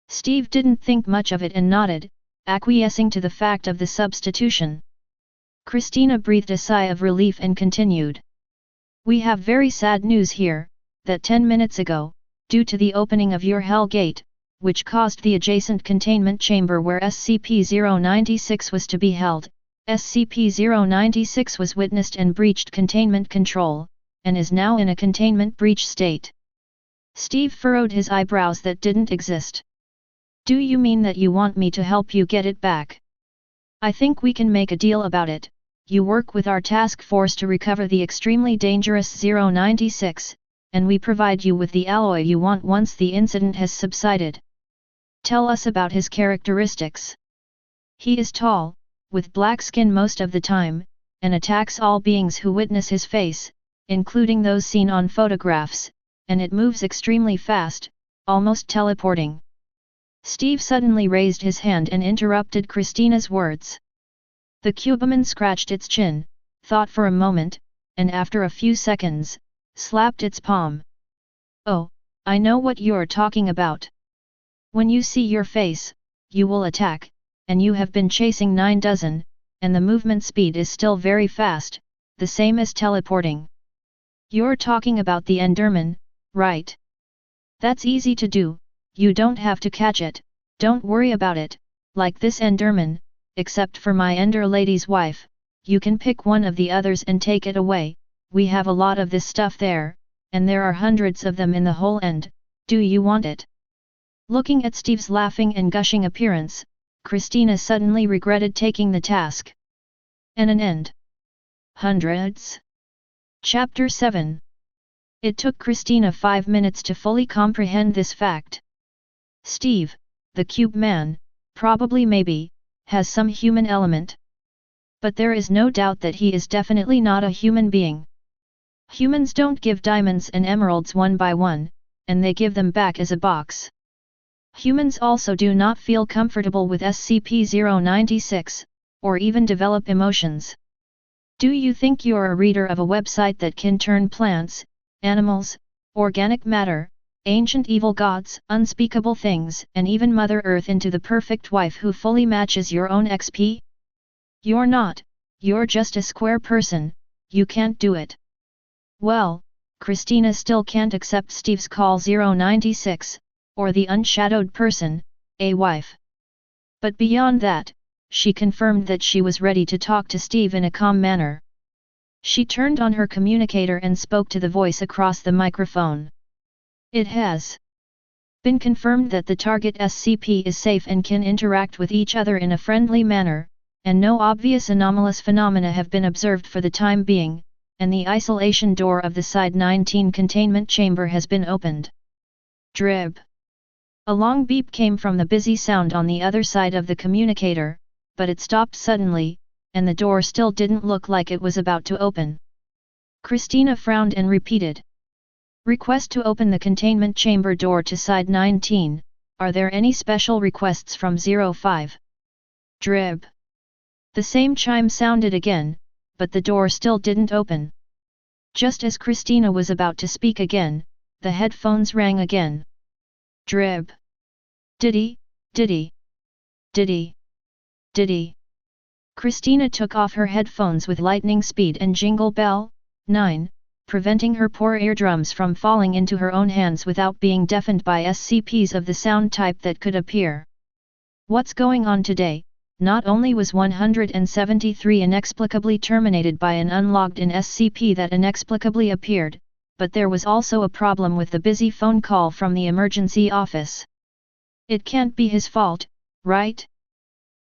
Steve didn't think much of it and nodded, acquiescing to the fact of the substitution. Christina breathed a sigh of relief and continued. We have very sad news here, that 10 minutes ago, due to the opening of your Hell Gate, which caused the adjacent containment chamber where SCP-096 was to be held, SCP-096 was witnessed and breached containment control, and is now in a containment breach state. Steve furrowed his eyebrows that didn't exist. Do you mean that you want me to help you get it back? I think we can make a deal about it. You work with our task force to recover the extremely dangerous 096, and we provide you with the alloy you want once the incident has subsided. Tell us about his characteristics. He is tall, with black skin most of the time, and attacks all beings who witness his face, including those seen on photographs, and it moves extremely fast, almost teleporting. Steve suddenly raised his hand and interrupted Christina's words. The Cubeman scratched its chin, thought for a moment, and after a few seconds, slapped its palm. Oh, I know what you're talking about. When you see your face, you will attack, and you have been chasing 9 dozen, and the movement speed is still very fast, the same as teleporting. You're talking about the enderman, right? That's easy to do, you don't have to catch it, don't worry about it, like this enderman, except for my ender lady's wife, you can pick one of the others and take it away, we have a lot of this stuff there, and there are hundreds of them in the whole end, do you want it? Looking at Steve's laughing and gushing appearance, Christina suddenly regretted taking the task. And an end. Hundreds? Chapter 7. It took Christina 5 minutes to fully comprehend this fact. Steve, the cube man, probably maybe, has some human element. But there is no doubt that he is definitely not a human being. Humans don't give diamonds and emeralds one by one, and they give them back as a box. Humans also do not feel comfortable with SCP-096, or even develop emotions. Do you think you're a reader of a website that can turn plants, animals, organic matter, ancient evil gods, unspeakable things, and even Mother Earth into the perfect wife who fully matches your own XP? You're not, you're just a square person, you can't do it. Well, Christina still can't accept Steve's call 096, or the unshadowed person, a wife. But beyond that, she confirmed that she was ready to talk to Steve in a calm manner. She turned on her communicator and spoke to the voice across the microphone. It has been confirmed that the target SCP is safe and can interact with each other in a friendly manner, and no obvious anomalous phenomena have been observed for the time being, and the isolation door of the Side 19 containment chamber has been opened. Drib. A long beep came from the busy sound on the other side of the communicator, but it stopped suddenly, and the door still didn't look like it was about to open. Christina frowned and repeated. Request to open the containment chamber door to Side 19, are there any special requests from 05? Drib. The same chime sounded again, but the door still didn't open. Just as Christina was about to speak again, the headphones rang again. Drib. Diddy, diddy. Diddy. Diddy. Christina took off her headphones with lightning speed and jingle bell, 9, preventing her poor eardrums from falling into her own hands without being deafened by SCPs of the sound type that could appear. What's going on today? Not only was 173 inexplicably terminated by an unlogged in SCP that inexplicably appeared, but there was also a problem with the busy phone call from the emergency office. It can't be his fault, right?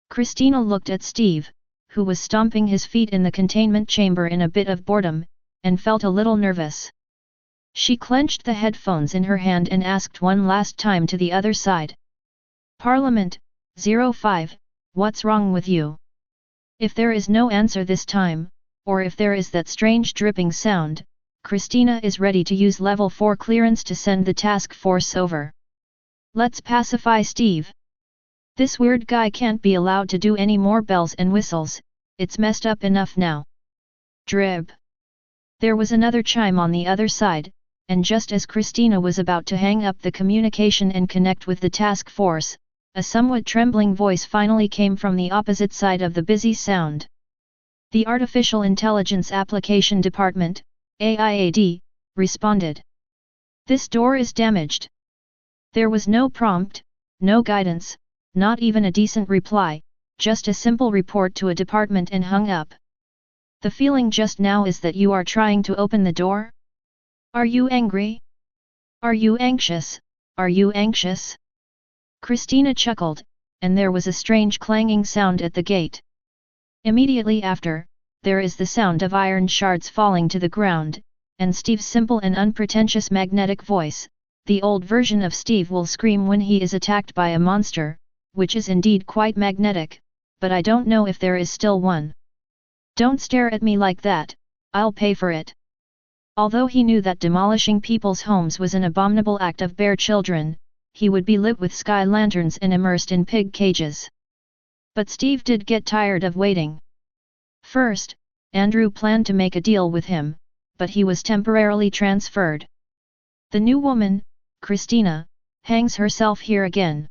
Christina looked at Steve, who was stomping his feet in the containment chamber in a bit of boredom, and felt a little nervous. She clenched the headphones in her hand and asked one last time to the other side. Parliament, 05, what's wrong with you? If there is no answer this time, or if there is that strange dripping sound, Christina is ready to use level 4 clearance to send the task force over. Let's pacify Steve. This weird guy can't be allowed to do any more bells and whistles, it's messed up enough now. Drib. There was another chime on the other side, and just as Christina was about to hang up the communication and connect with the task force, a somewhat trembling voice finally came from the opposite side of the busy sound. The Artificial Intelligence Application Department, AIAD, responded. This door is damaged. There was no prompt, no guidance, not even a decent reply, just a simple report to a department and hung up. The feeling just now is that you are trying to open the door? Are you angry? Are you anxious? Are you anxious? Christina chuckled, and there was a strange clanging sound at the gate. Immediately after, there is the sound of iron shards falling to the ground, and Steve's simple and unpretentious magnetic voice. The old version of Steve will scream when he is attacked by a monster, which is indeed quite magnetic, but I don't know if there is still one. Don't stare at me like that, I'll pay for it. Although he knew that demolishing people's homes was an abominable act of bare children, he would be lit with sky lanterns and immersed in pig cages. But Steve did get tired of waiting. First, Andrew planned to make a deal with him, but he was temporarily transferred. The new woman, Christina, hangs herself here again.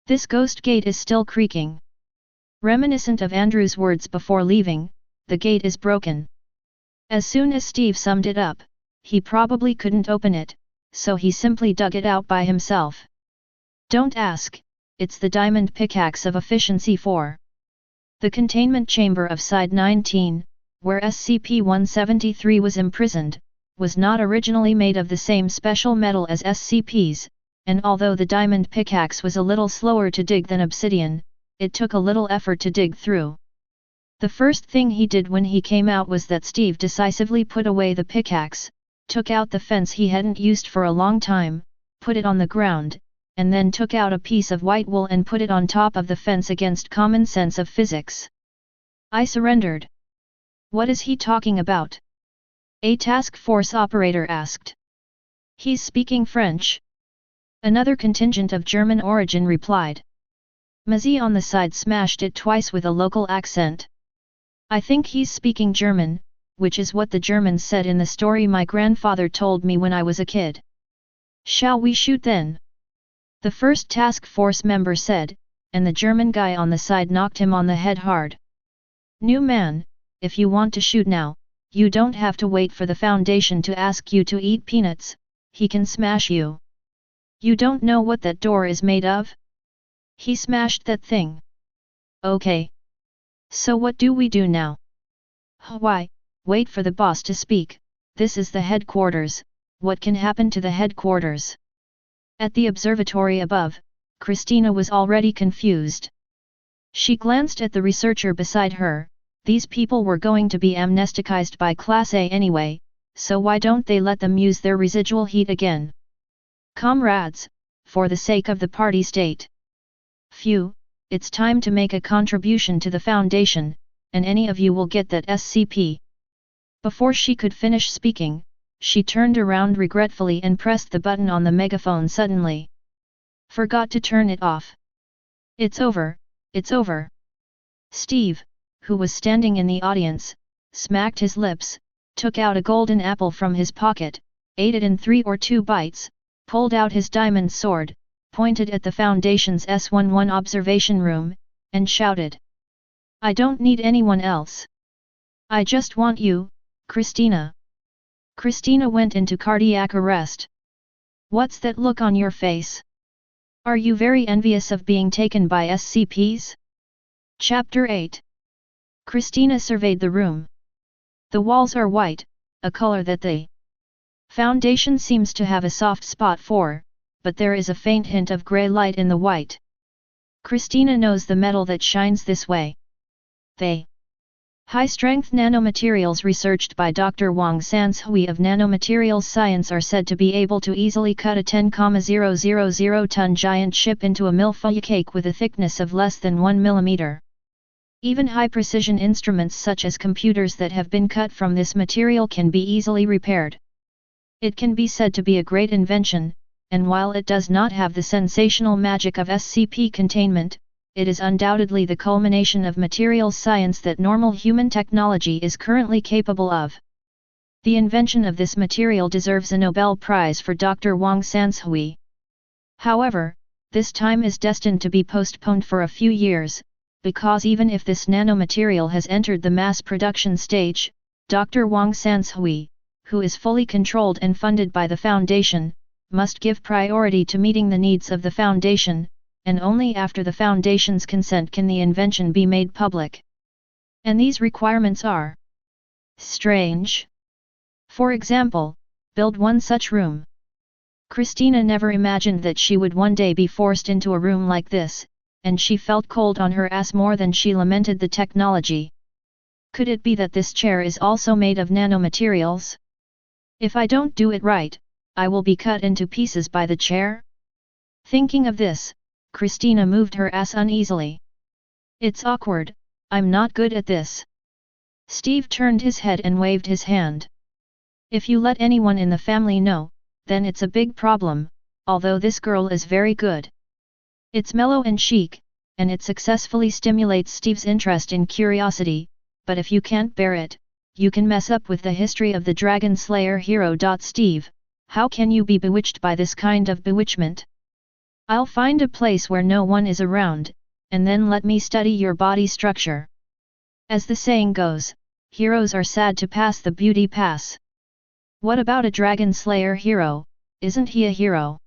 This ghost gate is still creaking. Reminiscent of Andrew's words before leaving, the gate is broken. As soon as Steve summed it up, he probably couldn't open it, so he simply dug it out by himself. Don't ask, it's the diamond pickaxe of efficiency 4. The containment chamber of Side 19, where SCP-173 was imprisoned, was not originally made of the same special metal as SCP's, and although the diamond pickaxe was a little slower to dig than obsidian, it took a little effort to dig through. The first thing he did when he came out was that Steve decisively put away the pickaxe, took out the fence he hadn't used for a long time, put it on the ground, and then took out a piece of white wool and put it on top of the fence against common sense of physics. I surrendered. What is he talking about? A task force operator asked. He's speaking French. Another contingent of German origin replied. Mazzy on the side smashed it twice with a local accent. I think he's speaking German, which is what the Germans said in the story my grandfather told me when I was a kid. Shall we shoot then? The first task force member said, and the German guy on the side knocked him on the head hard. New man, if you want to shoot now, you don't have to wait for the Foundation to ask you to eat peanuts, he can smash you. You don't know what that door is made of? He smashed that thing. Okay. So what do we do now? Why, wait for the boss to speak, this is the headquarters, what can happen to the headquarters? At the observatory above, Christina was already confused. She glanced at the researcher beside her. These people were going to be amnesticized by Class A anyway, so why don't they let them use their residual heat again? Comrades, for the sake of the party state. Phew, it's time to make a contribution to the Foundation, and any of you will get that SCP. Before she could finish speaking, she turned around regretfully and pressed the button on the megaphone suddenly. Forgot to turn it off. It's over, it's over. Steve, who was standing in the audience, smacked his lips, took out a golden apple from his pocket, ate it in 3 or 2 bites, pulled out his diamond sword, pointed at the Foundation's S11 observation room, and shouted. I don't need anyone else. I just want you, Christina. Christina went into cardiac arrest. What's that look on your face? Are you very envious of being taken by SCPs? Chapter 8. Christina surveyed the room. The walls are white, a color that the Foundation seems to have a soft spot for, but there is a faint hint of grey light in the white. Christina knows the metal that shines this way. They high-strength nanomaterials researched by Dr. Wang Sanshui of Nanomaterials Science are said to be able to easily cut a 10,000-ton giant ship into a millefeuille cake with a thickness of less than 1 mm. Even high-precision instruments such as computers that have been cut from this material can be easily repaired. It can be said to be a great invention, and while it does not have the sensational magic of SCP containment, it is undoubtedly the culmination of materials science that normal human technology is currently capable of. The invention of this material deserves a Nobel Prize for Dr. Wang Sanshui. However, this time is destined to be postponed for a few years, because even if this nanomaterial has entered the mass production stage, Dr. Wang Sanshui, who is fully controlled and funded by the Foundation, must give priority to meeting the needs of the Foundation, and only after the Foundation's consent can the invention be made public. And these requirements are strange. For example, build one such room. Christina never imagined that she would one day be forced into a room like this, and she felt cold on her ass more than she lamented the technology. Could it be that this chair is also made of nanomaterials? If I don't do it right, I will be cut into pieces by the chair? Thinking of this, Christina moved her ass uneasily. It's awkward, I'm not good at this. Steve turned his head and waved his hand. If you let anyone in the family know, then it's a big problem. although this girl is very good. It's mellow and chic, and it successfully stimulates Steve's interest in curiosity, but if you can't bear it, you can mess up with the history of the Dragon Slayer hero. Steve, how can you be bewitched by this kind of bewitchment? I'll find a place where no one is around, and then let me study your body structure. As the saying goes, heroes are sad to pass the beauty pass. What about a Dragon Slayer hero, isn't he a hero?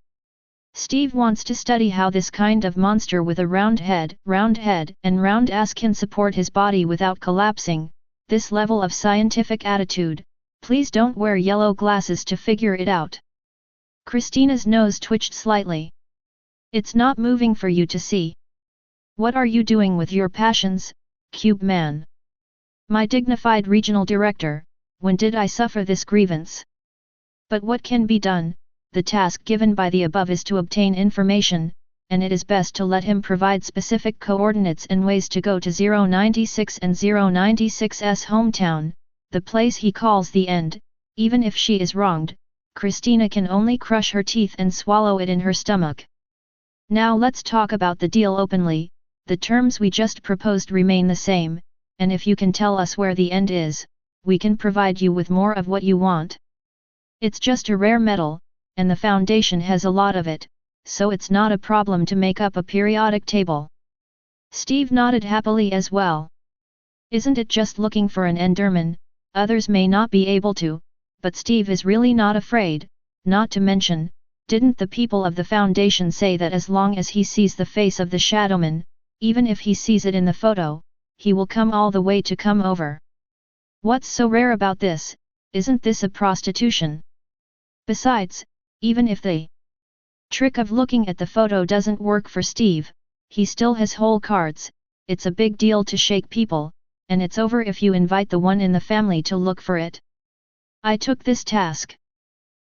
Steve wants to study how this kind of monster with a round head and round ass can support his body without collapsing. This level of scientific attitude, please don't wear yellow glasses to figure it out. Christina's nose twitched slightly. It's not moving for you to see. What are you doing with your passions, Cube Man? My dignified regional director, when did I suffer this grievance? But what can be done? The task given by the above is to obtain information, and it is best to let him provide specific coordinates and ways to go to 096 and 096's hometown, the place he calls the end. Even if she is wronged, Christina can only crush her teeth and swallow it in her stomach. Now let's talk about the deal openly. The terms we just proposed remain the same, and if you can tell us where the end is, we can provide you with more of what you want. It's just a rare metal, and the Foundation has a lot of it, so it's not a problem to make up a periodic table. Steve nodded happily as well. Isn't it just looking for an enderman? Others may not be able to, but Steve is really not afraid, not to mention, didn't the people of the Foundation say that as long as he sees the face of the Shadowman, even if he sees it in the photo, he will come all the way to come over? What's so rare about this? Isn't this a prostitution? Besides, even if the trick of looking at the photo doesn't work for Steve, he still has whole cards. It's a big deal to shake people, and it's over if you invite the one in the family to look for it. I took this task.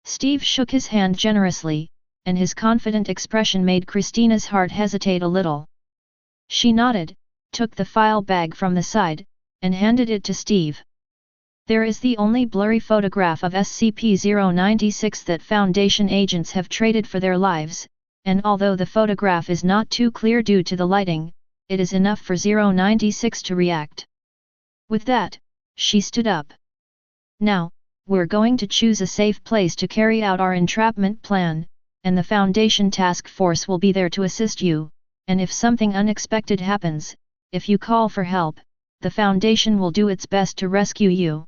Steve shook his hand generously, and his confident expression made Christina's heart hesitate a little. She nodded, took the file bag from the side, and handed it to Steve. There is the only blurry photograph of SCP-096 that Foundation agents have traded for their lives, and although the photograph is not too clear due to the lighting, it is enough for 096 to react. With that, she stood up. Now, we're going to choose a safe place to carry out our entrapment plan, and the Foundation task force will be there to assist you, and if something unexpected happens, if you call for help, the Foundation will do its best to rescue you.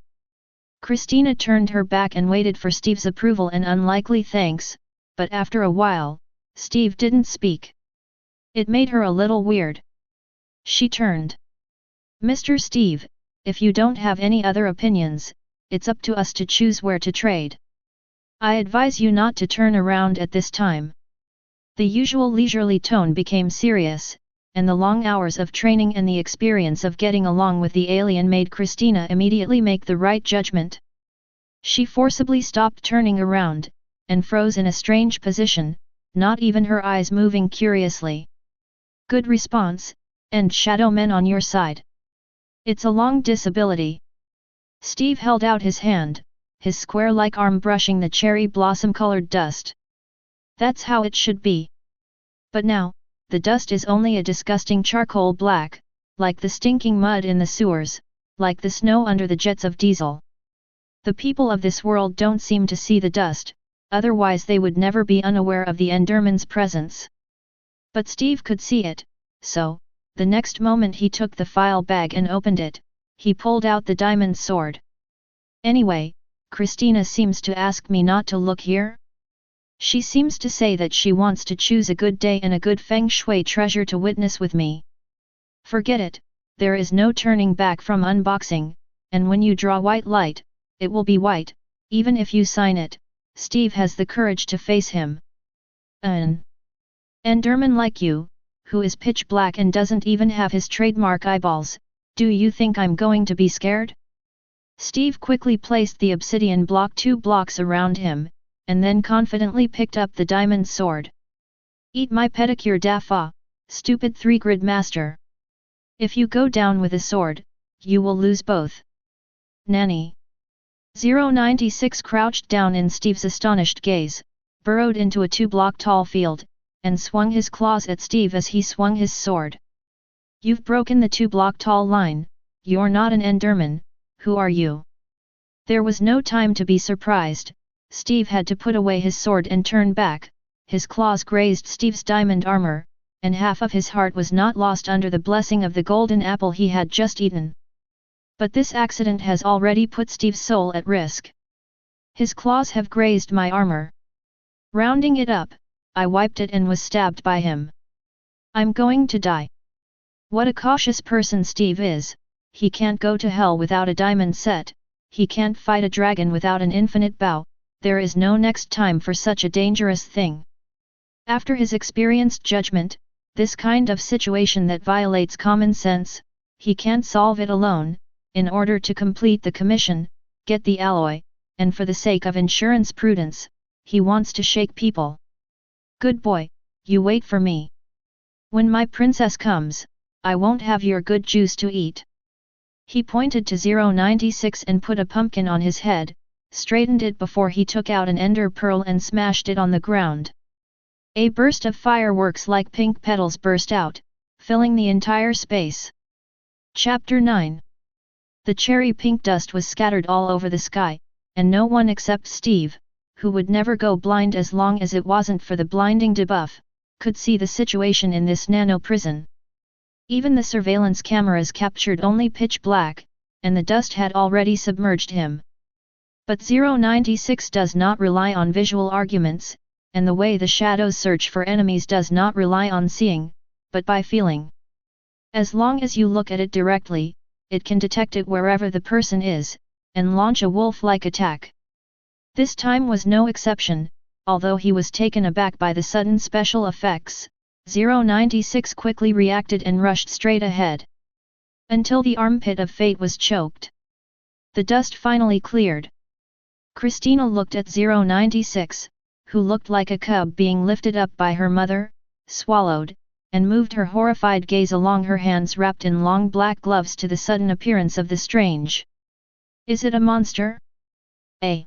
Christina turned her back and waited for Steve's approval and unlikely thanks, but after a while, Steve didn't speak. It made her a little weird. She turned. Mr. Steve, if you don't have any other opinions, it's up to us to choose where to trade. I advise you not to turn around at this time. The usual leisurely tone became serious, and the long hours of training and the experience of getting along with the alien made Christina immediately make the right judgment. She forcibly stopped turning around, and froze in a strange position, not even her eyes moving curiously. Good response, and Shadowmen on your side. It's a long disability. Steve held out his hand, his square-like arm brushing the cherry blossom-colored dust. That's how it should be. But now, the dust is only a disgusting charcoal black, like the stinking mud in the sewers, like the snow under the jets of diesel. The people of this world don't seem to see the dust, otherwise they would never be unaware of the enderman's presence. But Steve could see it, so, the next moment he took the file bag and opened it, he pulled out the diamond sword. Anyway, Christina seems to ask me not to look here? She seems to say that she wants to choose a good day and a good feng shui treasure to witness with me. Forget it, there is no turning back from unboxing, and when you draw white light, it will be white, even if you sign it. Steve has the courage to face him. An enderman like you, who is pitch black and doesn't even have his trademark eyeballs, do you think I'm going to be scared? Steve quickly placed the obsidian block 2 blocks around him, and then confidently picked up the diamond sword. Eat my pedicure Dafa, stupid 3-grid master. If you go down with a sword, you will lose both. Nanny. 096 crouched down in Steve's astonished gaze, burrowed into a 2-block tall field, and swung his claws at Steve as he swung his sword. You've broken the 2-block tall line, you're not an enderman, who are you? There was no time to be surprised, Steve had to put away his sword and turn back, his claws grazed Steve's diamond armor, and half of his heart was not lost under the blessing of the golden apple he had just eaten. But this accident has already put Steve's soul at risk. His claws have grazed my armor. Rounding it up, I wiped it and was stabbed by him. I'm going to die. What a cautious person Steve is, he can't go to hell without a diamond set, he can't fight a dragon without an infinite bow, there is no next time for such a dangerous thing. After his experienced judgment, this kind of situation that violates common sense, he can't solve it alone, in order to complete the commission, get the alloy, and for the sake of insurance prudence, he wants to shake people. Good boy, you wait for me. When my princess comes, I won't have your good juice to eat. He pointed to 096 and put a pumpkin on his head, straightened it before he took out an ender pearl and smashed it on the ground. A burst of fireworks like pink petals burst out, filling the entire space. Chapter 9. The cherry pink dust was scattered all over the sky, and no one except Steve, who would never go blind as long as it wasn't for the blinding debuff, could see the situation in this nano prison. Even the surveillance cameras captured only pitch black, and the dust had already submerged him. But 096 does not rely on visual arguments, and the way the shadows search for enemies does not rely on seeing, but by feeling. As long as you look at it directly, it can detect it wherever the person is, and launch a wolf-like attack. This time was no exception, although he was taken aback by the sudden special effects. 096 quickly reacted and rushed straight ahead. Until the armpit of fate was choked. The dust finally cleared. Christina looked at 096, who looked like a cub being lifted up by her mother, swallowed, and moved her horrified gaze along her hands wrapped in long black gloves to the sudden appearance of the strange. Is it a monster? A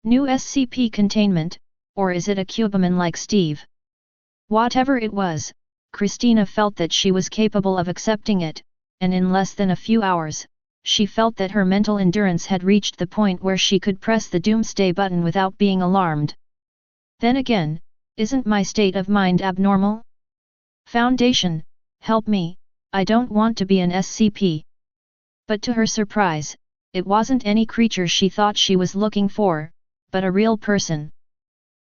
new SCP containment, or is it a cubeman like Steve? Whatever it was, Christina felt that she was capable of accepting it, and in less than a few hours, she felt that her mental endurance had reached the point where she could press the doomsday button without being alarmed. Then again, isn't my state of mind abnormal? Foundation, help me, I don't want to be an SCP. But to her surprise, it wasn't any creature she thought she was looking for, but a real person.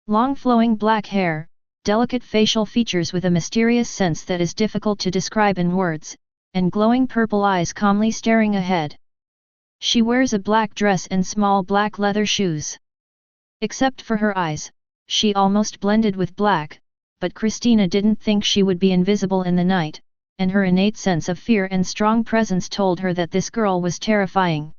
Long flowing black hair, delicate facial features with a mysterious sense that is difficult to describe in words, and glowing purple eyes calmly staring ahead. She wears a black dress and small black leather shoes. Except for her eyes, she almost blended with black, but Christina didn't think she would be invisible in the night, and her innate sense of fear and strong presence told her that this girl was terrifying.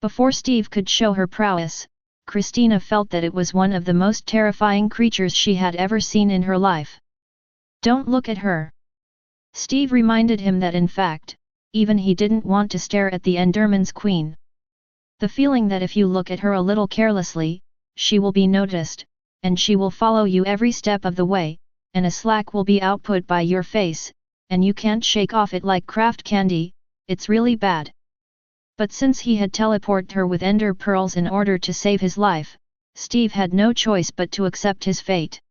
Before Steve could show her prowess, Christina felt that it was one of the most terrifying creatures she had ever seen in her life. Don't look at her. Steve reminded him that in fact, even he didn't want to stare at the Enderman's queen. The feeling that if you look at her a little carelessly, she will be noticed, and she will follow you every step of the way, and a slack will be output by your face, and you can't shake off it like craft candy, it's really bad. But since he had teleported her with ender pearls in order to save his life, Steve had no choice but to accept his fate.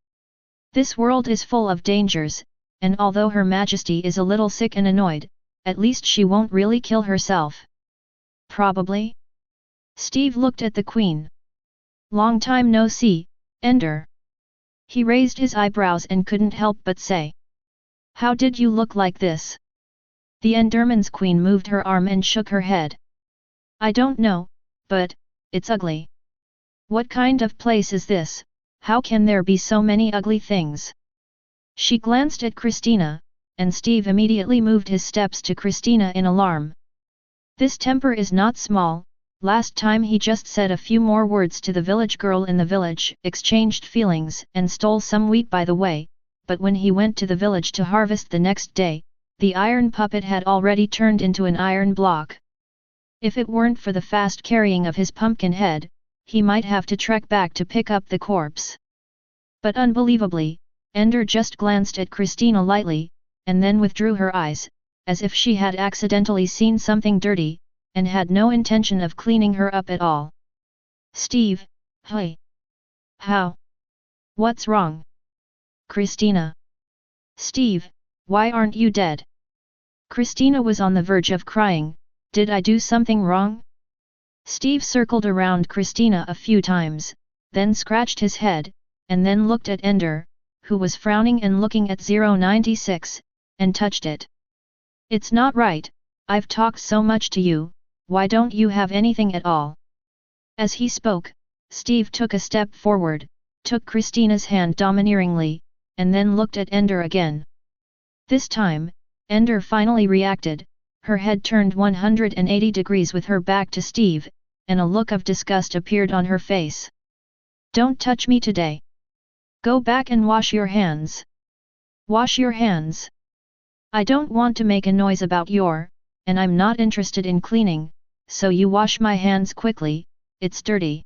This world is full of dangers, and although Her Majesty is a little sick and annoyed, at least she won't really kill herself. Probably? Steve looked at the Queen. Long time no see, Ender. He raised his eyebrows and couldn't help but say. How did you look like this? The Enderman's Queen moved her arm and shook her head. I don't know, but it's ugly. What kind of place is this? How can there be so many ugly things? She glanced at Christina, and Steve immediately moved his steps to Christina in alarm. This temper is not small. Last time he just said a few more words to the village girl in the village, exchanged feelings and stole some wheat by the way, but when he went to the village to harvest the next day, the iron puppet had already turned into an iron block. If it weren't for the fast carrying of his pumpkin head, he might have to trek back to pick up the corpse. But unbelievably, Ender just glanced at Christina lightly, and then withdrew her eyes, as if she had accidentally seen something dirty, and had no intention of cleaning her up at all. Steve, hey! How? What's wrong? Christina. Steve, why aren't you dead? Christina was on the verge of crying. Did I do something wrong? Steve circled around Christina a few times, then scratched his head, and then looked at Ender, who was frowning and looking at 096, and touched it. It's not right, I've talked so much to you, why don't you have anything at all? As he spoke, Steve took a step forward, took Christina's hand domineeringly, and then looked at Ender again. This time, Ender finally reacted, her head turned 180 degrees with her back to Steve, and a look of disgust appeared on her face. Don't touch me today. Go back and wash your hands. Wash your hands. I don't want to make a noise about and I'm not interested in cleaning, so you wash my hands quickly, it's dirty.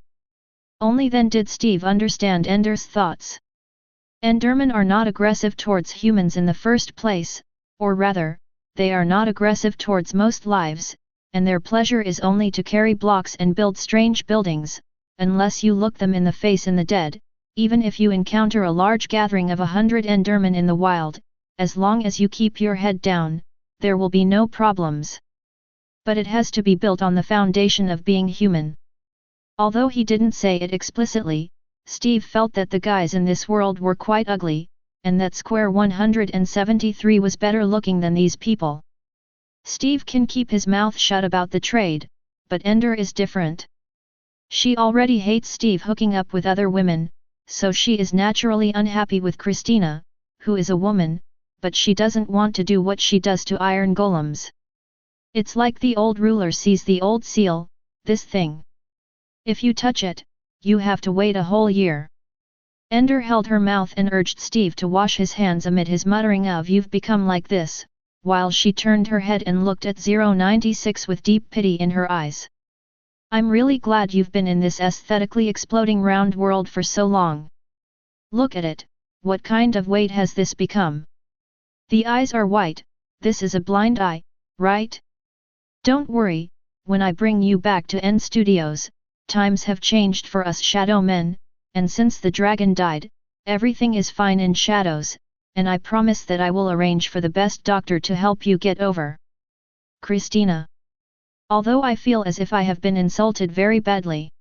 Only then did Steve understand Ender's thoughts. Endermen are not aggressive towards humans in the first place, or rather, they are not aggressive towards most lives, and their pleasure is only to carry blocks and build strange buildings, unless you look them in the face in the dead. Even if you encounter a large gathering of 100 endermen in the wild, as long as you keep your head down, there will be no problems. But it has to be built on the foundation of being human. Although he didn't say it explicitly, Steve felt that the guys in this world were quite ugly, and that Square 173 was better looking than these people. Steve can keep his mouth shut about the trade, but Ender is different. She already hates Steve hooking up with other women, so she is naturally unhappy with Christina, who is a woman, but she doesn't want to do what she does to iron golems. It's like the old ruler sees the old seal, this thing. If you touch it, you have to wait a whole year. Ender held her mouth and urged Steve to wash his hands amid his muttering of "You've become like this," while she turned her head and looked at 096 with deep pity in her eyes. I'm really glad you've been in this aesthetically exploding round world for so long. Look at it, what kind of weight has this become? The eyes are white, this is a blind eye, right? Don't worry, when I bring you back to End Studios, times have changed for us shadow men, and since the dragon died, everything is fine in shadows, and I promise that I will arrange for the best doctor to help you get over. Christina. Although I feel as if I have been insulted very badly.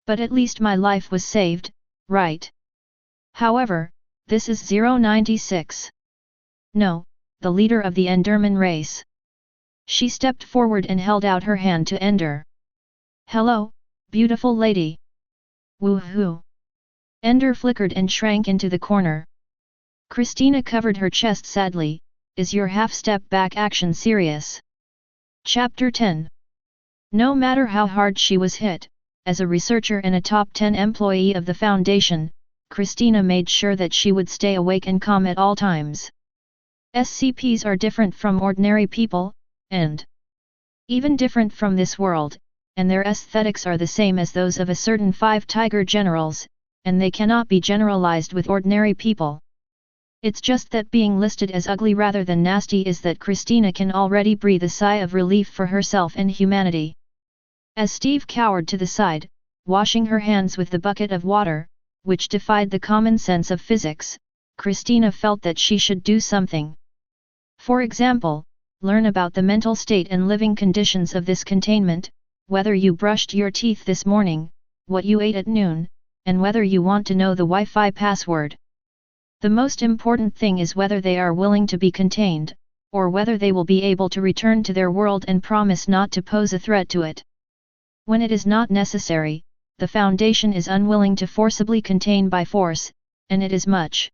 But at least my life was saved, right? However, this is 096. No, the leader of the Enderman race. She stepped forward and held out her hand to Ender. Hello, beautiful lady. Woohoo! Ender flickered and shrank into the corner. Christina covered her chest sadly. Is your half-step back action serious? Chapter 10. No matter how hard she was hit, as a researcher and a top 10 employee of the Foundation, Christina made sure that she would stay awake and calm at all times. SCPs are different from ordinary people, and even different from this world, and their aesthetics are the same as those of a certain 5 tiger generals, and they cannot be generalized with ordinary people. It's just that being listed as ugly rather than nasty is that Christina can already breathe a sigh of relief for herself and humanity. As Steve cowered to the side, washing her hands with the bucket of water, which defied the common sense of physics, Christina felt that she should do something. For example, learn about the mental state and living conditions of this containment, whether you brushed your teeth this morning, what you ate at noon, and whether you want to know the Wi-Fi password. The most important thing is whether they are willing to be contained, or whether they will be able to return to their world and promise not to pose a threat to it. When it is not necessary, the Foundation is unwilling to forcibly contain by force, and it is much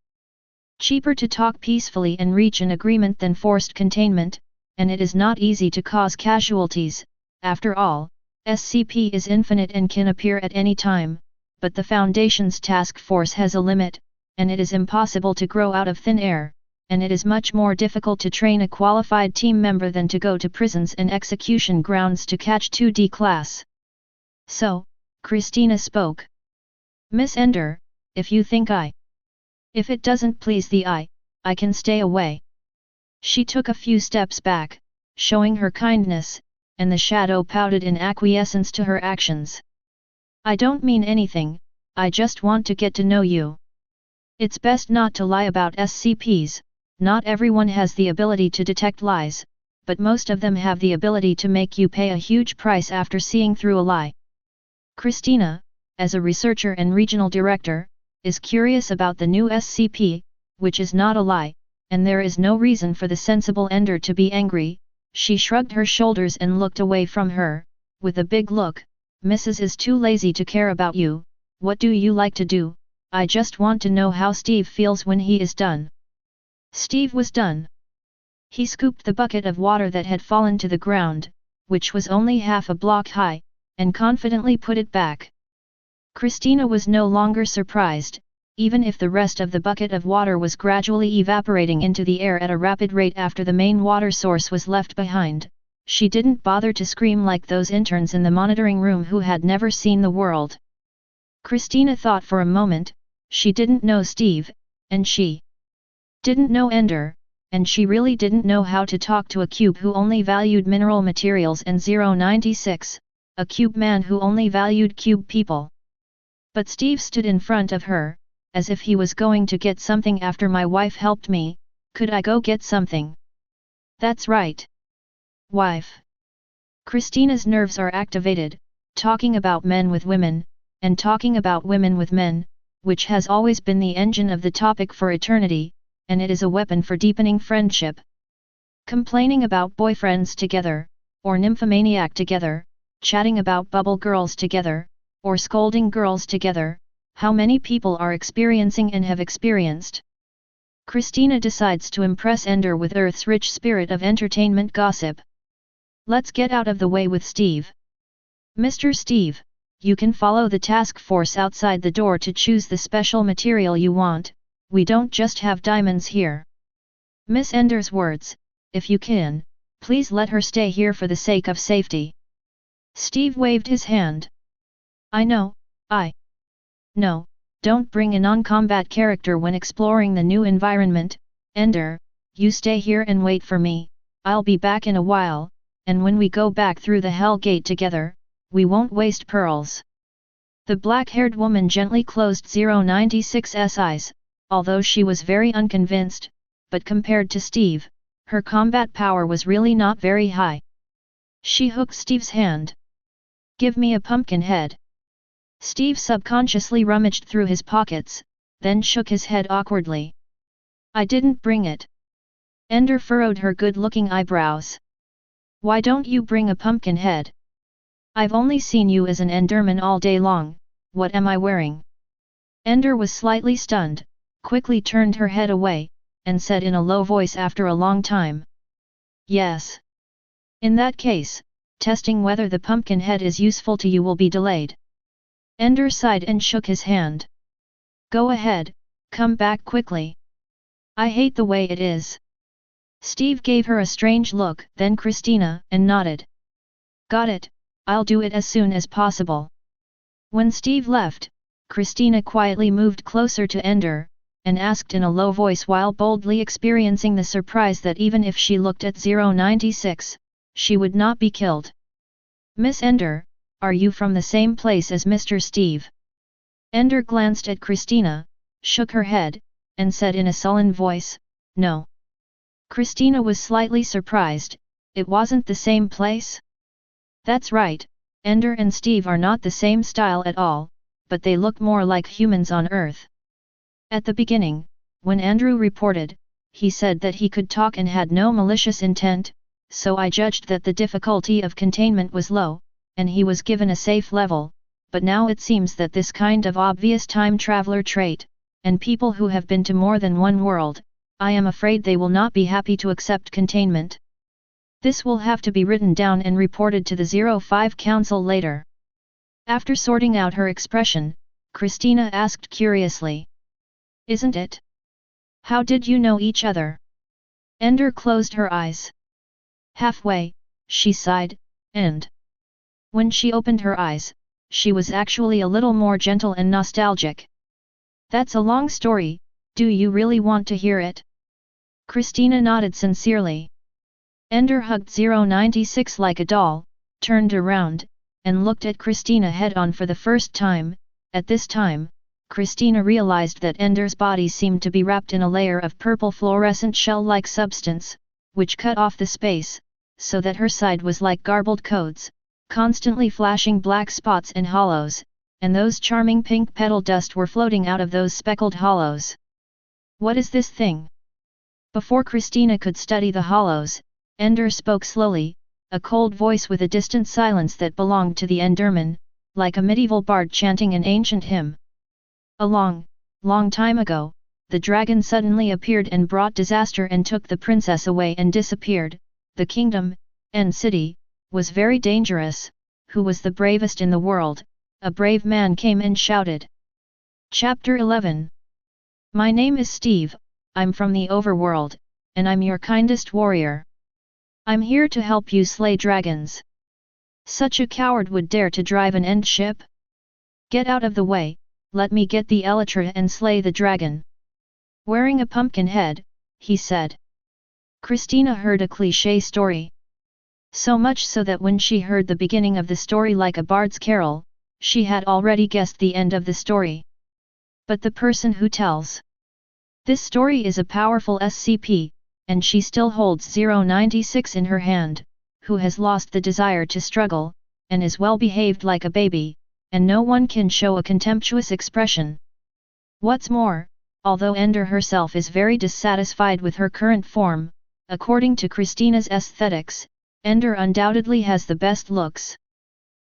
cheaper to talk peacefully and reach an agreement than forced containment, and it is not easy to cause casualties. After all, SCP is infinite and can appear at any time, but the Foundation's task force has a limit, and it is impossible to grow out of thin air, and it is much more difficult to train a qualified team member than to go to prisons and execution grounds to catch 2D class. So, Christina spoke. Miss Ender, if you think I If it doesn't please the eye, I can stay away. She took a few steps back, showing her kindness, and the shadow pouted in acquiescence to her actions. I don't mean anything, I just want to get to know you. It's best not to lie about SCPs, not everyone has the ability to detect lies, but most of them have the ability to make you pay a huge price after seeing through a lie. Christina, as a researcher and regional director, is curious about the new SCP, which is not a lie, and there is no reason for the sensible Ender to be angry. She shrugged her shoulders and looked away from her, with a big look. Mrs. is too lazy to care about you, what do you like to do? I just want to know how Steve feels when he is done. Steve was done. He scooped the bucket of water that had fallen to the ground, which was only half a block high, and confidently put it back. Christina was no longer surprised, even if the rest of the bucket of water was gradually evaporating into the air at a rapid rate after the main water source was left behind. She didn't bother to scream like those interns in the monitoring room who had never seen the world. Christina thought for a moment. She didn't know Steve, and she didn't know Ender, and she really didn't know how to talk to a cube who only valued mineral materials and 096, a cube man who only valued cube people. But Steve stood in front of her, as if he was going to get something after my wife helped me. Could I go get something? That's right. Wife. Christina's nerves are activated, talking about men with women, and talking about women with men, which has always been the engine of the topic for eternity, and it is a weapon for deepening friendship. Complaining about boyfriends together, or nymphomaniac together, chatting about bubble girls together, or scolding girls together, how many people are experiencing and have experienced. Christina decides to impress Ender with Earth's rich spirit of entertainment gossip. Let's get out of the way with Steve. Mr. Steve, you can follow the task force outside the door to choose the special material you want, we don't just have diamonds here. Miss Ender's words, if you can, please let her stay here for the sake of safety. Steve waved his hand. I know, No, don't bring a non-combat character when exploring the new environment, Ender, you stay here and wait for me, I'll be back in a while, and when we go back through the Hell Gate together, we won't waste pearls. The black-haired woman gently closed 096's eyes, although she was very unconvinced, but compared to Steve, her combat power was really not very high. She hooked Steve's hand. Give me a pumpkin head. Steve subconsciously rummaged through his pockets, then shook his head awkwardly. I didn't bring it. Ender furrowed her good-looking eyebrows. Why don't you bring a pumpkin head? I've only seen you as an enderman all day long, what am I wearing? Ender was slightly stunned, quickly turned her head away, and said in a low voice after a long time. Yes. In that case, testing whether the pumpkin head is useful to you will be delayed. Ender sighed and shook his hand. Go ahead, come back quickly. I hate the way it is. Steve gave her a strange look, then Christina, and nodded. Got it, I'll do it as soon as possible. When Steve left, Christina quietly moved closer to Ender, and asked in a low voice while boldly experiencing the surprise that even if she looked at 096, she would not be killed. Miss Ender, are you from the same place as Mr. Steve? Ender glanced at Christina, shook her head, and said in a sullen voice, No. Christina was slightly surprised, it wasn't the same place? That's right, Ender and Steve are not the same style at all, but they look more like humans on Earth. At the beginning, when Andrew reported, he said that he could talk and had no malicious intent, so I judged that the difficulty of containment was low, and he was given a safe level, but now it seems that this kind of obvious time traveler trait, and people who have been to more than one world, I am afraid they will not be happy to accept containment. This will have to be written down and reported to the 05 Council later. After sorting out her expression, Christina asked curiously. Isn't it? How did you know each other? Ender closed her eyes. Halfway, she sighed, and when she opened her eyes, she was actually a little more gentle and nostalgic. That's a long story, Do you really want to hear it? Christina nodded sincerely. Ender hugged 096 like a doll, turned around, and looked at Christina head-on for the first time. At this time, Christina realized that Ender's body seemed to be wrapped in a layer of purple fluorescent shell-like substance, which cut off the space, so that her side was like garbled codes, constantly flashing black spots and hollows, and those charming pink petal dust were floating out of those speckled hollows. What is this thing? Before Christina could study the hollows, Ender spoke slowly, a cold voice with a distant silence that belonged to the enderman, like a medieval bard chanting an ancient hymn. A long, long time ago, the dragon suddenly appeared and brought disaster and took the princess away and disappeared. The kingdom, and city, was very dangerous. Who was the bravest in the world? A brave man came and shouted. Chapter 11. My name is Steve, I'm from the overworld, and I'm your kindest warrior. I'm here to help you slay dragons. Such a coward would dare to drive an end ship? Get out of the way, let me get the elytra and slay the dragon. Wearing a pumpkin head, he said. Christina heard a cliché story. So much so that when she heard the beginning of the story like a bard's carol, she had already guessed the end of the story. But the person who tells this story is a powerful SCP, and she still holds 096 in her hand, who has lost the desire to struggle, and is well behaved like a baby, and no one can show a contemptuous expression. What's more, although Ender herself is very dissatisfied with her current form, according to Christina's aesthetics, Ender undoubtedly has the best looks.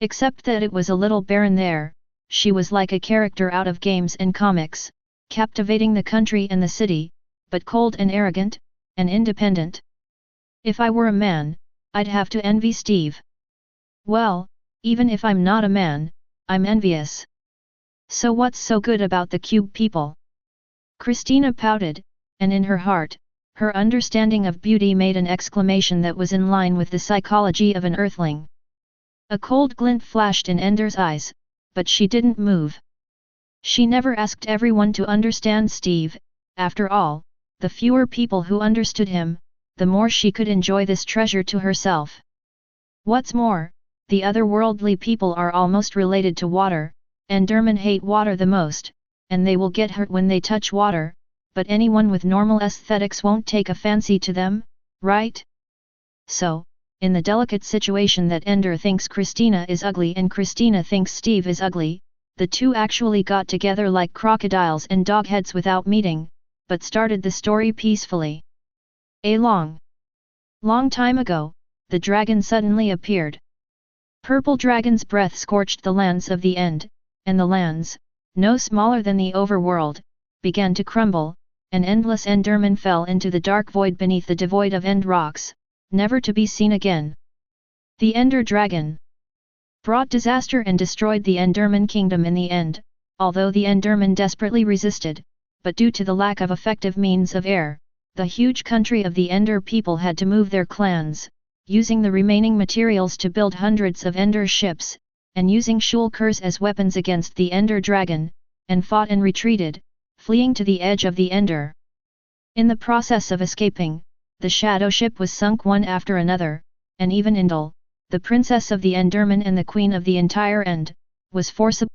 Except that it was a little barren there, she was like a character out of games and comics, captivating the country and the city, but cold and arrogant, and independent. If I were a man, I'd have to envy Steve. Well, even if I'm not a man, I'm envious. So what's so good about the cube people? Christina pouted, and in her heart, her understanding of beauty made an exclamation that was in line with the psychology of an earthling. A cold glint flashed in Ender's eyes, but she didn't move. She never asked everyone to understand Steve. After all, the fewer people who understood him, the more she could enjoy this treasure to herself. What's more, the otherworldly people are almost related to water. Endermen hate water the most, and they will get hurt when they touch water, but anyone with normal aesthetics won't take a fancy to them, right? So, in the delicate situation that Ender thinks Christina is ugly and Christina thinks Steve is ugly, the two actually got together like crocodiles and dogheads without meeting, but started the story peacefully. A long time ago, the dragon suddenly appeared. Purple dragon's breath scorched the lands of the end, and the lands, no smaller than the overworld, began to crumble, and endless endermen fell into the dark void beneath the devoid of end rocks, never to be seen again. The Ender Dragon brought disaster and destroyed the Enderman kingdom in the end, although the Endermen desperately resisted, but due to the lack of effective means of air, the huge country of the Ender people had to move their clans, using the remaining materials to build hundreds of Ender ships, and using shulkers as weapons against the Ender Dragon, and fought and retreated, fleeing to the edge of the Ender. In the process of escaping, the shadow ship was sunk one after another, and even Indal, the princess of the Enderman and the queen of the entire End, was forcibly